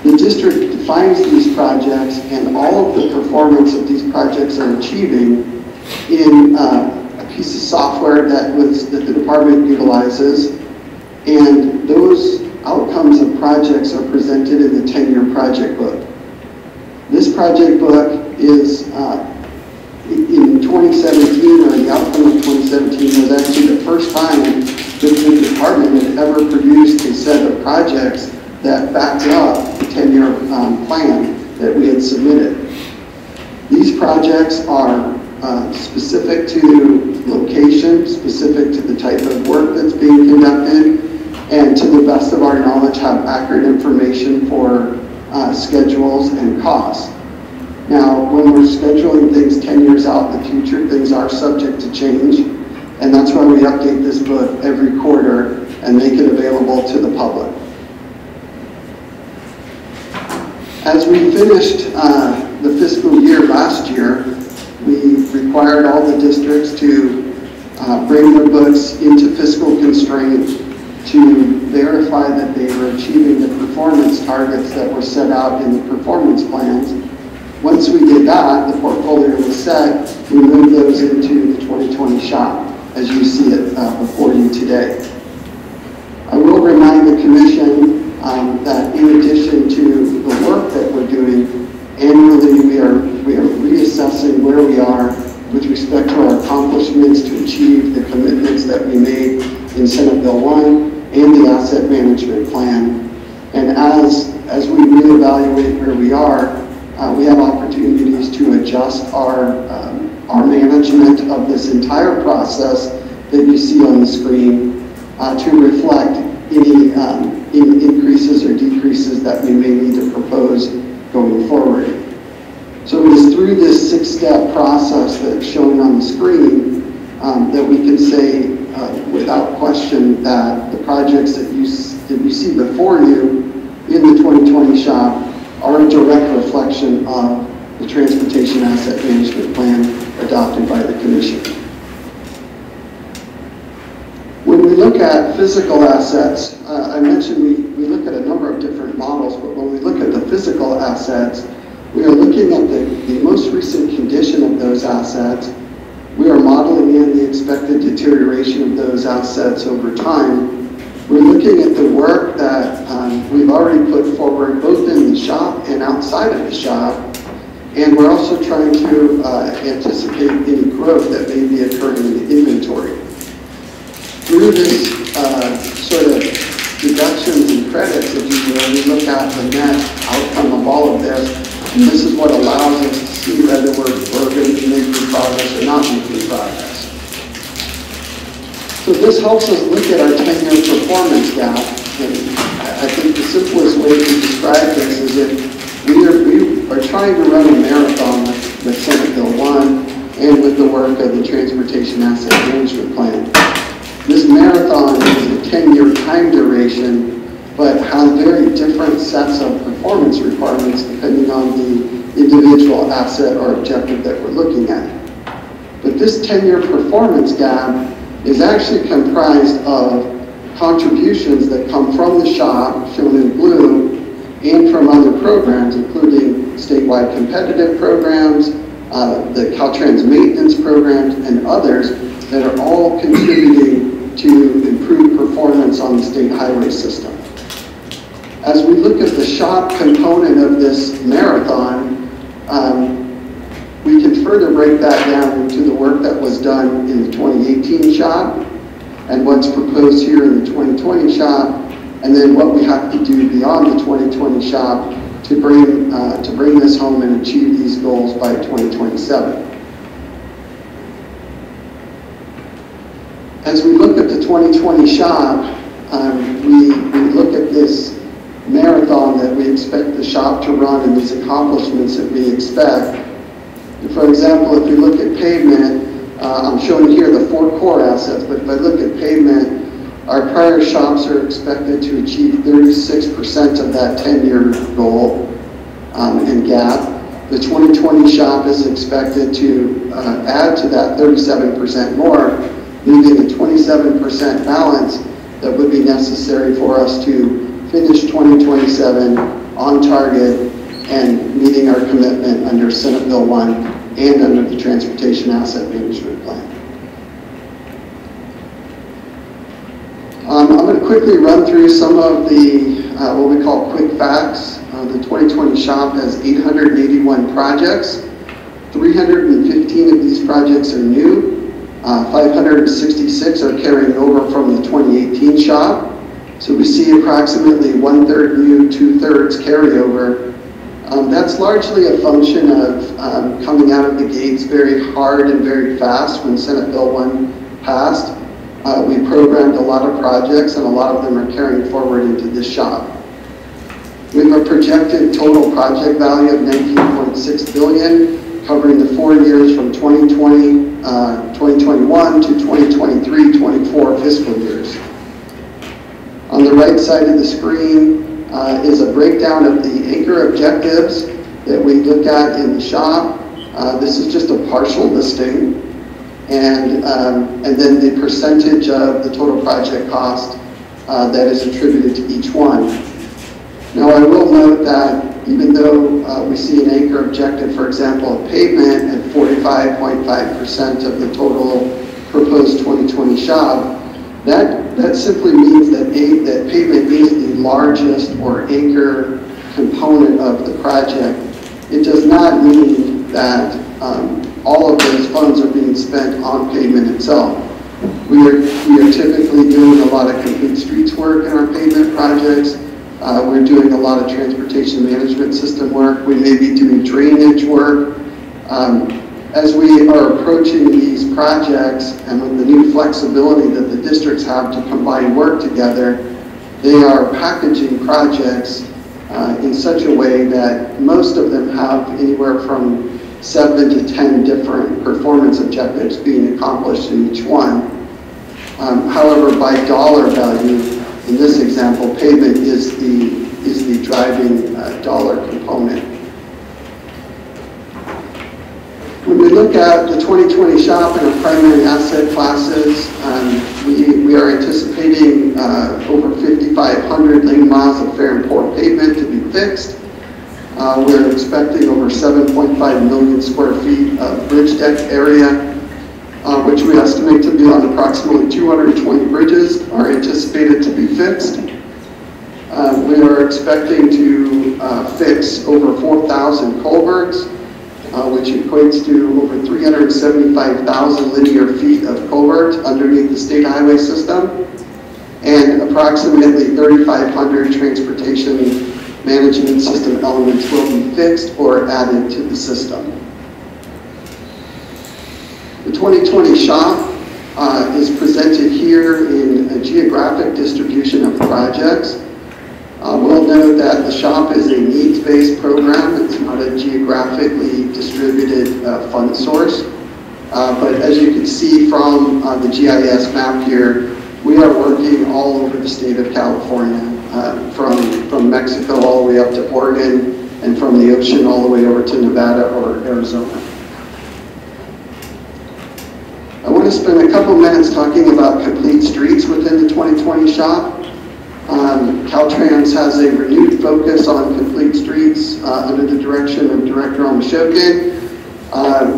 The district defines these projects and all of the performance that these projects are achieving in a piece of software that the department utilizes, and those outcomes of projects are presented in the 10-year project book. This project book is in 2017, or the outcome of 2017 was actually the first time that the department had ever produced a set of projects that backed up the 10-year plan that we had submitted. These projects are specific to location, specific to the type of work that's being conducted, and to the best of our knowledge have accurate information for schedules and costs. Now, when we're scheduling things 10 years out in the future, things are subject to change, and that's why we update this book every quarter and make it available to the public. As we finished the fiscal year last year, we required all the districts to bring their books into fiscal constraint to verify that they were achieving the performance targets that were set out in the performance plans. Once we did that, the portfolio was set, we moved those into the 2020 shop, as you see it before you today. I will remind the Commission that in addition to the work that we're doing, annually we are reassessing where we are with respect to our accomplishments to achieve the commitments that we made in Senate Bill 1 and the Asset Management Plan. And as we reevaluate where we are, we have opportunities to adjust our management of this entire process that you see on the screen to reflect any increases or decreases that we may need to propose going forward. So it is through this 6-step process that's shown on the screen that we can say without question that the projects that you see before you in the 2020 shop are a direct reflection of the Transportation Asset Management Plan adopted by the Commission. When we look at physical assets, I mentioned we look at a number of different models, but when we look at the physical assets, we are looking at the most recent condition of those assets. We are modeling in the expected deterioration of those assets over time. We're looking at the work that we've already put forward both in the shop and outside of the shop, and we're also trying to anticipate any growth that may be occurring in the inventory. Through this sort of deductions and credits, if you will, we look at the net outcome of all of this, and this is what allows us to see whether we're going to be making progress or not making progress. So this helps us look at our 10-year performance gap, and I think the simplest way to describe this is that we are trying to run a marathon with Senate Bill 1 and with the work of the Transportation Asset Management Plan. This marathon is a 10-year time duration, but has very different sets of performance requirements depending on the individual asset or objective that we're looking at. But this 10-year performance gap is actually comprised of contributions that come from the shop, shown in blue, and from other programs, including statewide competitive programs, the Caltrans maintenance programs, and others that are all contributing to improve performance on the state highway system. As we look at the shop component of this marathon, we can further break that down into the work that was done in the 2018 shop and what's proposed here in the 2020 shop, and then what we have to do beyond the 2020 shop to bring this home and achieve these goals by 2027. As we look at the 2020 shop, we look at this marathon that we expect the shop to run and these accomplishments that we expect. For example, if we look at pavement, I'm showing here the 4 core assets, but if I look at pavement, our prior shops are expected to achieve 36% of that 10-year goal and gap. The 2020 shop is expected to add to that 37% more, leaving a 27% balance that would be necessary for us to finish 2027 on target and meeting our commitment under Senate Bill 1 and under the Transportation Asset Management Plan. I'm going to quickly run through some of the what we call quick facts. The 2020 shop has 881 projects. 315 of these projects are new. 566 are carrying over from the 2018 shop. So we see approximately 1/3 new, 2/3 carryover. That's largely a function of coming out of the gates very hard and very fast when Senate Bill 1 passed. We programmed a lot of projects and a lot of them are carrying forward into this shop. We have a projected total project value of $19.6 billion, covering the 4 years from 2021 to 2023-24 fiscal years. On the right side of the screen is a breakdown of the anchor objectives that we look at in the shop. This is just a partial listing, and then the percentage of the total project cost that is attributed to each one. Now I will note that even though we see an anchor objective, for example, of pavement at 45.5% of the total proposed 2020 shop, that simply means that pavement is the largest or anchor component of the project. It does not mean that all of those funds are being spent on pavement itself. We are typically doing a lot of complete streets work in our pavement projects. We're doing a lot of transportation management system work. We may be doing drainage work. As we are approaching these projects and with the new flexibility that the districts have to combine work together, they are packaging projects in such a way that most of them have anywhere from 7 to 10 different performance objectives being accomplished in each one. However, by dollar value, in this example, pavement is the driving dollar component. When we look at the 2020 shop and our primary asset classes, we are anticipating over 5,500 lane miles of fair and poor pavement to be fixed. We're expecting over 7.5 million square feet of bridge deck area, which we estimate to be on approximately 220 bridges are anticipated to be fixed. We are expecting to fix over 4,000 culverts, which equates to over 375,000 linear feet of culvert underneath the state highway system, and approximately 3,500 transportation management system elements will be fixed or added to the system. The 2020 shop is presented here in a geographic distribution of projects. We'll note that the shop is a needs-based program. It's not a geographically distributed fund source. But as you can see from the GIS map here, we are working all over the state of California, from Mexico all the way up to Oregon, and from the ocean all the way over to Nevada or Arizona. I want to spend a couple minutes talking about complete streets within the 2020 shop. Caltrans has a renewed focus on complete streets under the direction of Director Omishokin.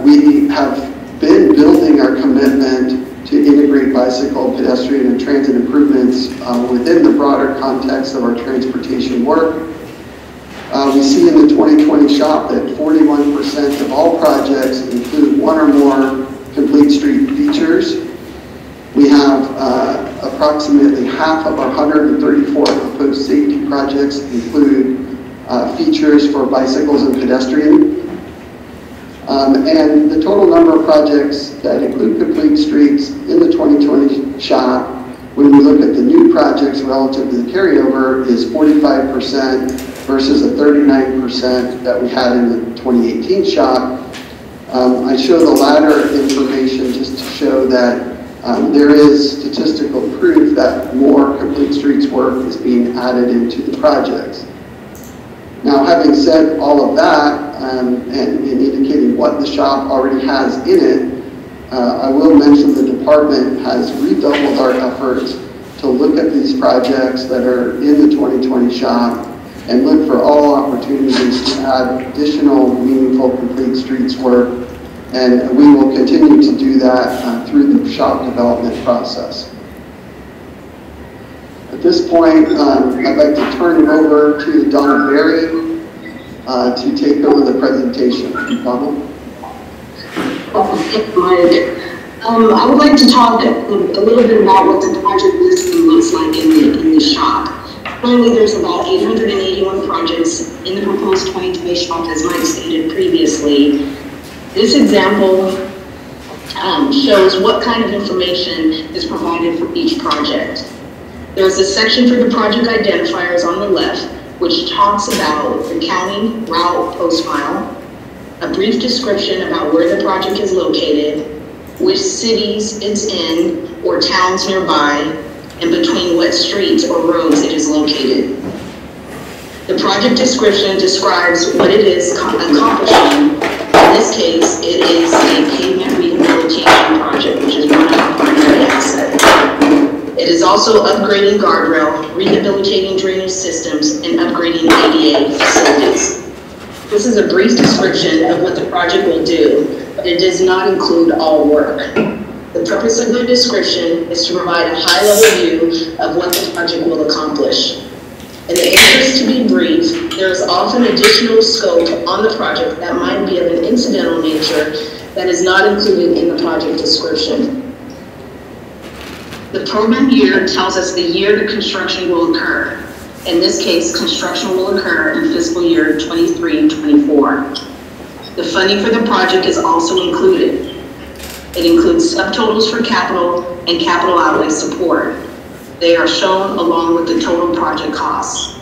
We have been building our commitment to integrate bicycle, pedestrian, and transit improvements within the broader context of our transportation work. We see in the 2020 shop that 41% of all projects include one or more complete street features. We have approximately half of our 134 proposed safety projects include features for bicycles and pedestrians. And the total number of projects that include complete streets in the 2020 shop, when we look at the new projects relative to the carryover, is 45% versus a 39% that we had in the 2018 shop. I show the latter information just to show that there is statistical proof that more complete streets work is being added into the projects. Now, having said all of that, and indicating what the shop already has in it, I will mention the department has redoubled our efforts to look at these projects that are in the 2020 shop and look for all opportunities to add additional meaningful complete streets work. And we will continue to do that through the shop development process. At this point, I'd like to turn it over to Donna Berry to take over the presentation. Donna? I would like to talk a little bit about what the project listing looks like in the shop. Currently, there's about 881 projects in the proposed 2020 shop, as Mike stated previously. This example shows what kind of information is provided for each project. There's a section for the project identifiers on the left, which talks about the county, route, post mile, a brief description about where the project is located, which cities it's in or towns nearby, and between what streets or roads it is located. The project description describes what it is accomplishing. In this case, it is a pavement rehabilitation project, which is one of the primary assets. It is also upgrading guardrail, rehabilitating drainage systems, and upgrading ADA facilities. This is a brief description of what the project will do, but it does not include all work. The purpose of the description is to provide a high-level view of what the project will accomplish. In the interest to be brief, there is often additional scope on the project that might be of an incidental nature that is not included in the project description. The program year tells us the year the construction will occur. In this case, construction will occur in fiscal year 23-24. The funding for the project is also included. It includes subtotals for capital and capital outlay support. They are shown along with the total project costs.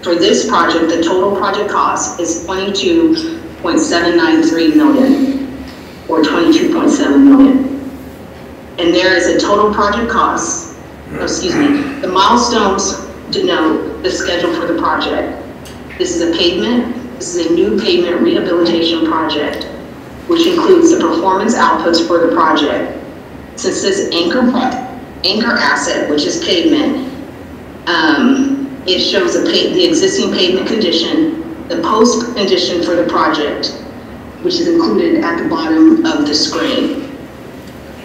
For this project, the total project cost is $22.793 million, or $22.7 million. And there is a total project cost, the milestones denote the schedule for the project. This is a new pavement rehabilitation project, which includes the performance outputs for the project. Since this anchor asset, which is pavement, it shows the existing pavement condition, the post condition for the project, which is included at the bottom of the screen.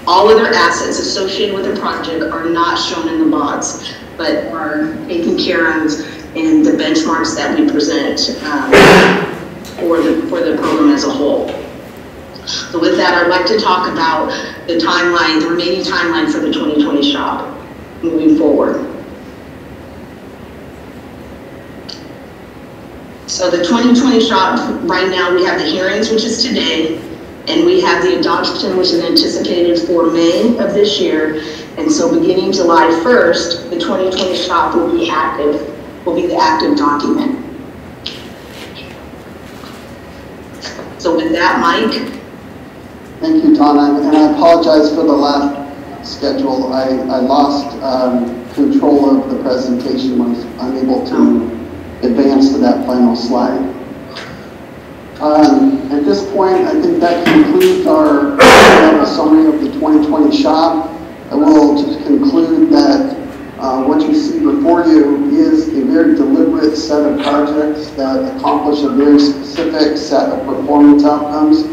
All other assets associated with the project are not shown in the box, but are taken care of in the benchmarks that we present for the program as a whole. So with that, I'd like to talk about the timeline, the remaining timeline for the 2020 shop moving forward. So the 2020 shop, right now we have the hearings, which is today, and we have the adoption, which is anticipated for May of this year. And so beginning July 1st, the 2020 shop will be the active document. So with that, Mike. Thank you, Donna, and I apologize for the last schedule. I lost control of the presentation, was unable to advance to that final slide. At this point, I think that concludes our summary of the 2020 shop. I will just conclude that what you see before you is a very deliberate set of projects that accomplish a very specific set of performance outcomes.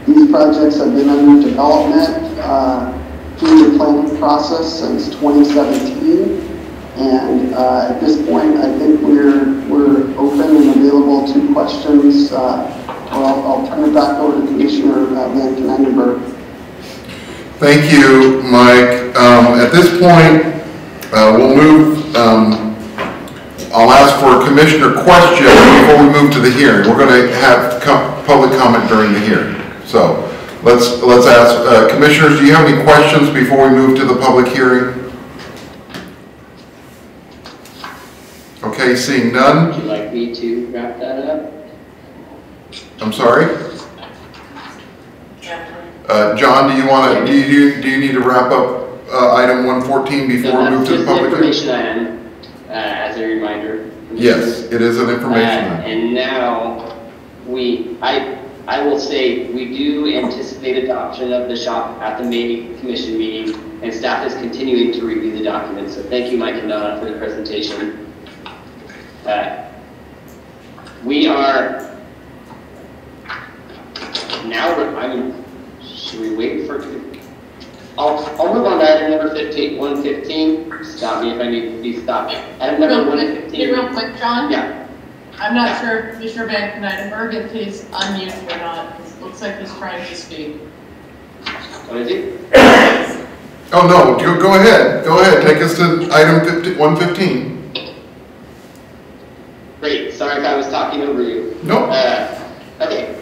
These projects have been under development through the planning process since 2017. And at this point, I think we're open and available to questions. I'll turn it back over to Commissioner Van Kneinenberg. Thank you, Mike. At this point, we'll move, I'll ask for a commissioner question before we move to the hearing. We're going to have public comment during the hearing. So let's ask, commissioners, do you have any questions before we move to the public hearing? Okay, seeing none. Would you like me to wrap that up? I'm sorry? John, do you want to, do you need to wrap up item 114 before we move to the public hearing? Information item, as a reminder. Yes, it is an information item. And now, I will say, we do anticipate adoption of the shop at the May Commission meeting, and staff is continuing to review the documents. So thank you, Mike and Donna, for the presentation. We are now, should we wait for, I'll move on to item number 115. Stop me if I need to be stopped. Item number 115. Real quick, John? Yeah. I'm not sure if Commissioner Van Kneinenberg, if he's unmuted or not. It looks like he's trying to speak. What is he? Oh, no, go ahead. Go ahead. Take us to item 115. Great. Sorry if I was talking over you. No. Okay.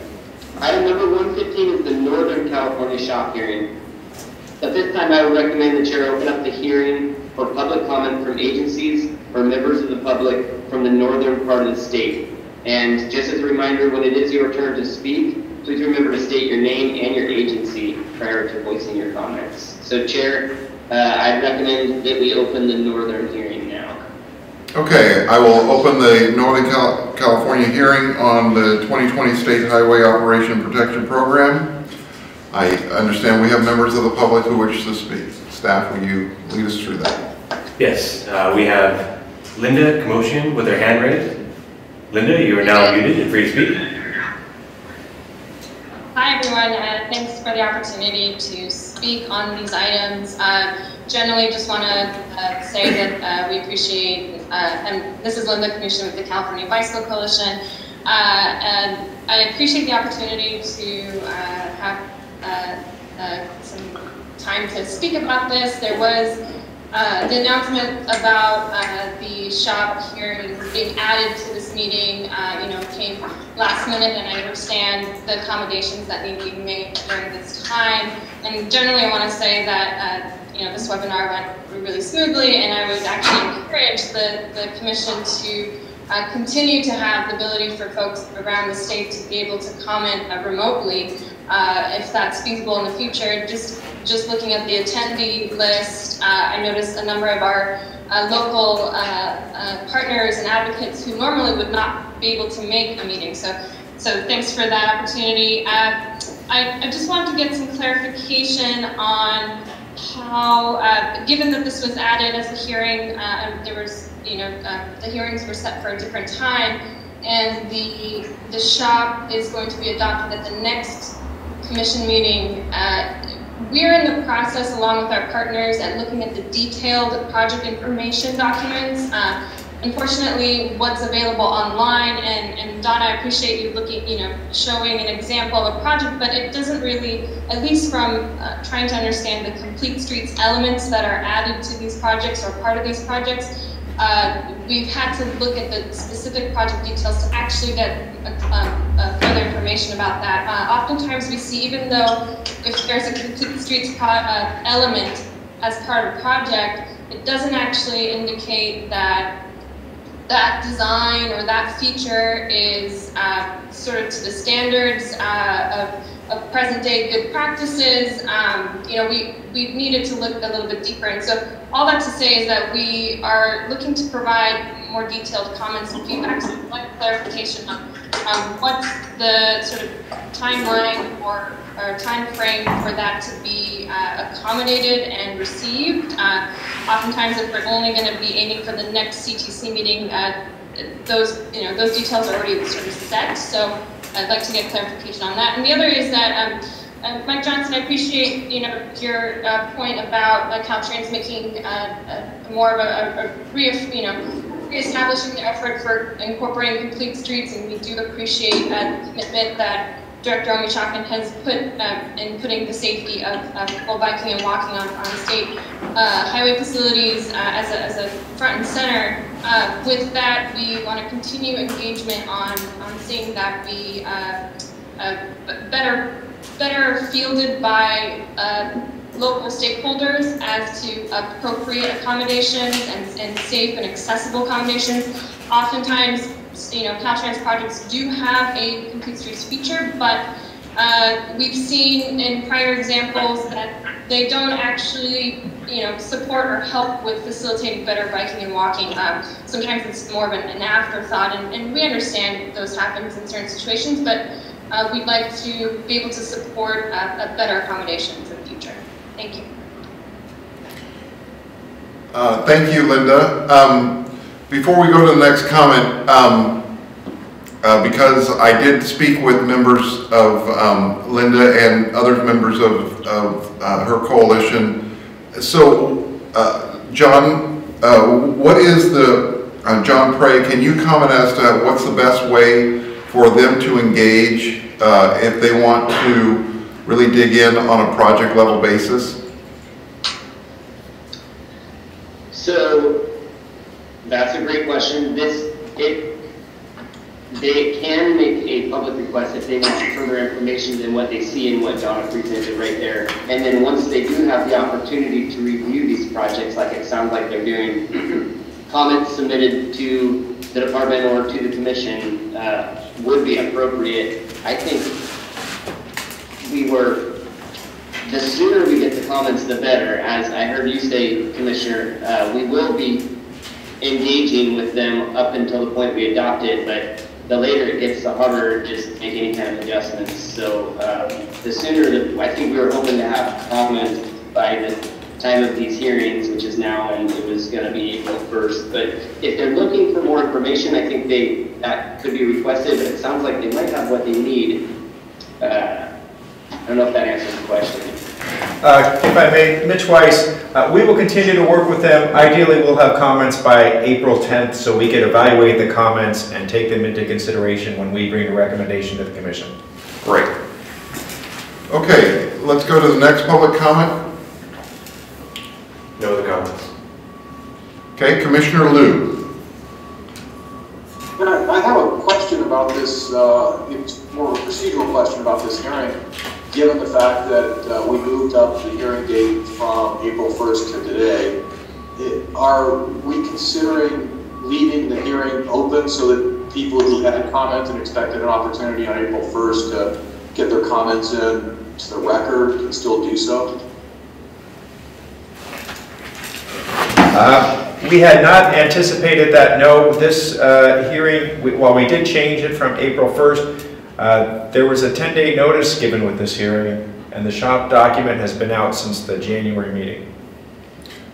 Item number 115 is the Northern California shop hearing. At this time, I would recommend the chair open up the hearing for public comment from agencies or members of the public from the northern part of the state. And just as a reminder, when it is your turn to speak, please remember to state your name and your agency prior to voicing your comments. So, Chair, I'd recommend that we open the northern hearing now. Okay, I will open the Northern California hearing on the 2020 State Highway Operation Protection Program. I understand we have members of the public who wish to speak. Staff, will you lead us through that? Yes, we have Linda Commotion with her hand raised. Linda, you are now muted and free to speak. Hi everyone, thanks for the opportunity to speak on these items. Generally just want to say that we appreciate, and this is Linda Commotion with the California Bicycle Coalition, and I appreciate the opportunity to have some time to speak about this. There was the announcement about the shop hearing being added to this meeting, came last minute, and I understand the accommodations that need to be made during this time. And generally, I want to say that this webinar went really smoothly, and I would actually encourage the commission to continue to have the ability for folks around the state to be able to comment remotely if that's feasible in the future. Just looking at the attendee list, I noticed a number of our local partners and advocates who normally would not be able to make a meeting. So thanks for that opportunity. I just wanted to get some clarification on how, given that this was added as a hearing, there was, the hearings were set for a different time, and the shop is going to be adopted at the next commission meeting. We're in the process, along with our partners, at looking at the detailed project information documents. Unfortunately, what's available online, and Donna, I appreciate you looking, showing an example of a project, but it doesn't really, at least from trying to understand the complete streets elements that are added to these projects or part of these projects, we've had to look at the specific project details to actually get further information about that. Oftentimes we see, even though if there's a complete streets element as part of a project, it doesn't actually indicate that that design or that feature is sort of to the standards of present day good practices. We needed to look a little bit deeper. And so all that to say is that we are looking to provide more detailed comments and feedback, so like clarification on what's the sort of timeline or time frame for that to be accommodated and received. Oftentimes, if we're only going to be aiming for the next CTC meeting, those details are already sort of set. So I'd like to get clarification on that. And the other is that Mike Johnson, I appreciate, your point about Caltrans making more of a reestablishing the effort for incorporating complete streets, and we do appreciate the commitment that Director Omichakon has put in putting the safety of people biking and walking on state highway facilities as a front and center. With that, we want to continue engagement on seeing that we better fielded by local stakeholders as to appropriate accommodations and safe and accessible accommodations. Oftentimes, Caltrans projects do have a complete streets feature, but we've seen in prior examples that they don't actually, support or help with facilitating better biking and walking. Sometimes it's more of an afterthought, and we understand those happen in certain situations, but we'd like to be able to support better accommodations in the future. Thank you. Thank you, Linda. Before we go to the next comment, because I did speak with members of Linda and other members of her coalition. So, John, what is the, John Prey, can you comment as to what's the best way for them to engage if they want to really dig in on a project level basis? So that's a great question. They can make a public request if they want further information than what they see and what Donna presented right there. And then once they do have the opportunity to review these projects, like it sounds like they're doing, comments submitted to the department or to the commission would be appropriate. I think the sooner we get the comments, the better. As I heard you say, Commissioner, we will be engaging with them up until the point we adopt it, but the later it gets, the harder just to make any kind of adjustments. So the sooner, I think we were hoping to have comments by the time of these hearings, which is now, and it was going to be April 1st. But if they're looking for more information, I think that could be requested, but it sounds like they might have what they need. I don't know if that answers the question. If I may, Mitch Weiss, we will continue to work with them. Ideally, we'll have comments by April 10th so we can evaluate the comments and take them into consideration when we bring a recommendation to the Commission. Great. Okay, let's go to the next public comment. No other comments. Okay, Commissioner Liu. I have a question about this, it's more of a procedural question about this hearing. Given the fact that we moved up the hearing date from April 1st to today, are we considering leaving the hearing open so that people who had commented and expected an opportunity on April 1st to get their comments in to the record can still do so? We had not anticipated that. No, this hearing, while we did change it from April 1st, there was a 10-day notice given with this hearing, and the shop document has been out since the January meeting.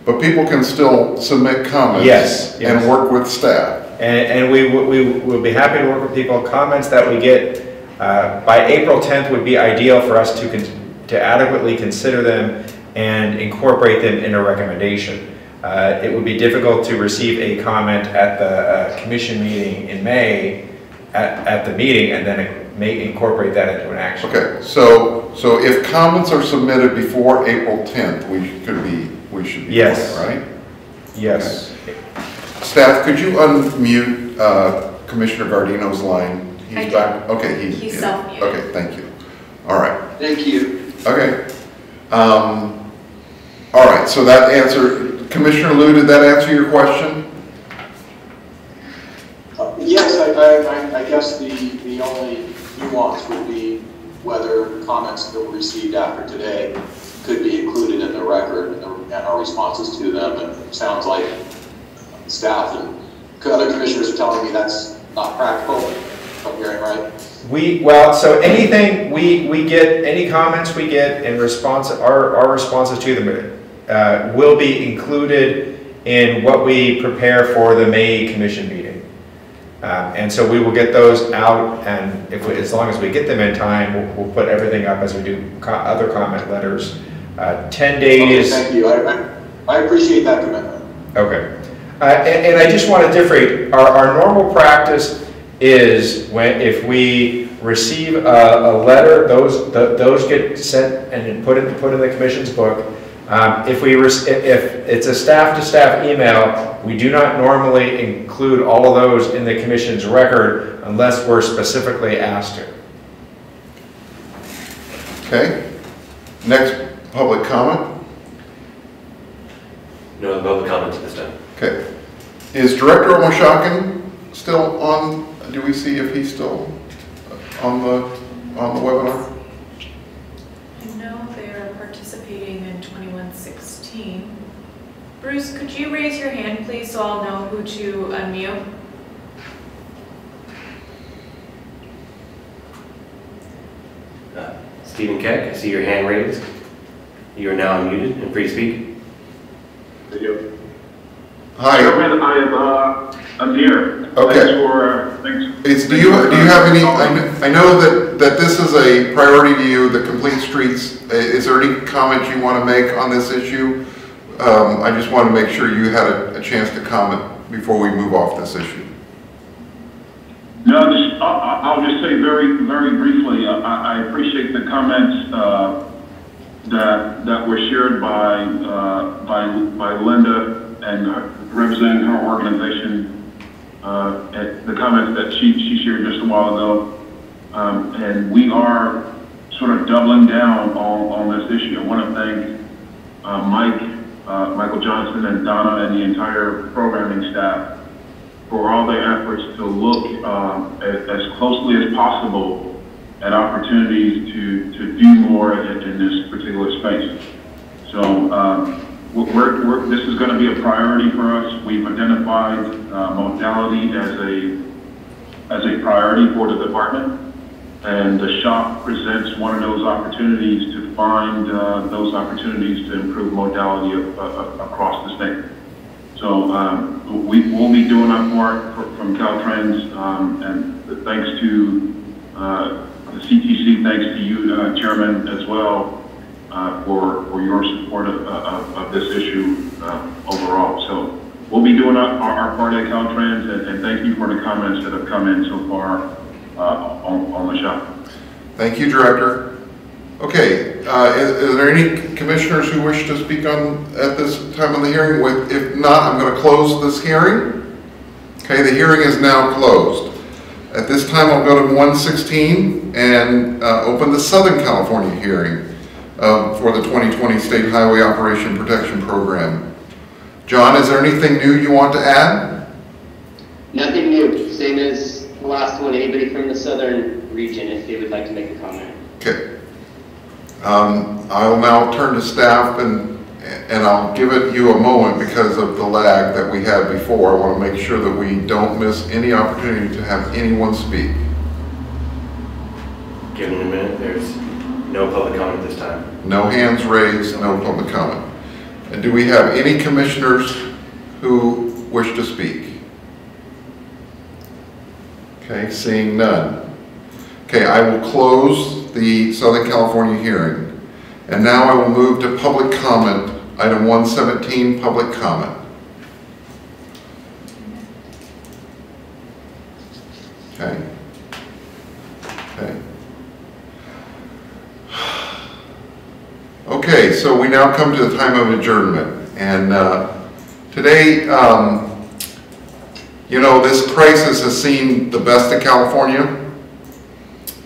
But people can still submit comments. Yes. And work with staff. And we will be happy to work with people. Comments that we get by April 10th would be ideal for us to adequately consider them and incorporate them in a recommendation. It would be difficult to receive a comment at the commission meeting in May at the meeting and then may incorporate that into an action. Okay, so if comments are submitted before April 10th, we should be yes. Right? Yes. Okay. Staff, could you unmute Commissioner Gardino's line? He's back. Okay, he's self-muted. Okay, thank you. All right. Thank you. Okay. All right. So that answer, Commissioner Liu, did that answer your question? Yes, I guess the only nuance would be whether comments that were received after today could be included in the record and our responses to them. And it sounds like staff and other commissioners are telling me that's not practical, if I'm hearing right. So anything we get, any comments we get in response, our responses to them will be included in what we prepare for the May commission meeting. And so we will get those out, and as long as we get them in time, we'll put everything up as we do other comment letters. 10 days. Okay, thank you. I appreciate that commitment. Okay. And I just want to differentiate. Our normal practice is if we receive a letter, those get sent and put in the commission's book. If it's a staff-to-staff email, we do not normally include all of those in the commission's record unless we're specifically asked to. Okay. Next public comment. No public comments at this time. Okay. Is Director Omoshakin still on? Do we see if he's still on the webinar? I know they're participating in 2116. Bruce, could you raise your hand, please, so I'll know who to unmute? Stephen Keck, I see your hand raised. You are now unmuted and free to speak. Thank you. Hi. Chairman, I'm here. Okay. Thanks. Do you have any? I know that this is a priority to you, the complete streets. Is there any comment you want to make on this issue? I just want to make sure you had a chance to comment before we move off this issue. No, I'll just say very, very briefly. I appreciate the comments that were shared by Linda and representing her organization. The comments that she shared just a while ago, and we are sort of doubling down on this issue. I want to thank Michael Johnson and Donna and the entire programming staff for all their efforts to look as closely as possible at opportunities to do more in this particular space. So this is going to be a priority for us. We've identified modality as a priority for the department, and the shop presents one of those opportunities to find those opportunities to improve modality across the state. So we will be doing our part from Caltrans, and thanks to the CTC, thanks to you, Chairman, as well, for your support of this issue overall. So we'll be doing our part at Caltrans, and thank you for the comments that have come in so far on the shop. Thank you, Director. Okay, is there any commissioners who wish to speak at this time of the hearing? If not, I'm going to close this hearing. Okay, the hearing is now closed. At this time, I'll go to 116 and open the Southern California hearing for the 2020 State Highway Operation Protection Program. John, is there anything new you want to add? Nothing new. Same as the last one. Anybody from the southern region, if they would like to make a comment. Okay. I will now turn to staff and I'll give you a moment because of the lag that we had before. I want to make sure that we don't miss any opportunity to have anyone speak. Give it a minute. There's no public comment this time. No hands raised, no public comment. And do we have any commissioners who wish to speak? Okay, seeing none. Okay, I will close the Southern California hearing. And now I will move to public comment, item 117, public comment. Okay. Okay. Okay, so we now come to the time of adjournment. And today, you know, this crisis has seen the best of California.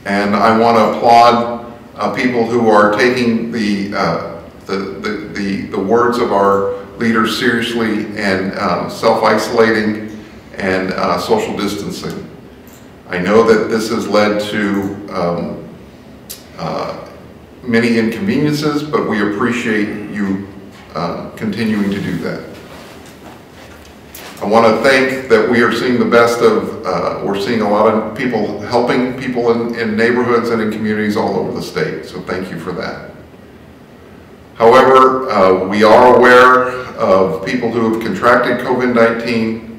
And I want to applaud people who are taking the words of our leaders seriously and self-isolating and social distancing. I know that this has led to many inconveniences, but we appreciate you continuing to do that. I want to thank that we are seeing the best of, we're seeing a lot of people helping people in neighborhoods and in communities all over the state, so thank you for that. However, we are aware of people who have contracted COVID-19.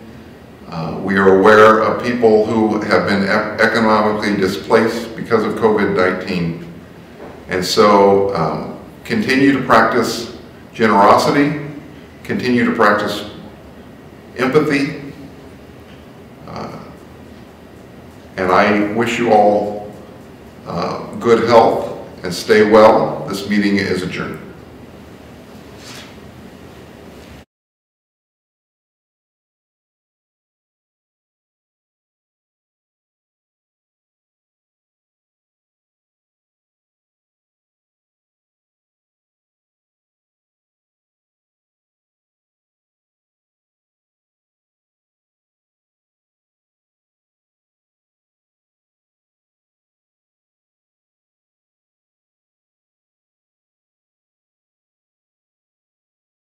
We are aware of people who have been economically displaced because of COVID-19. And so continue to practice generosity, continue to practice empathy, and I wish you all good health and stay well. This meeting is adjourned.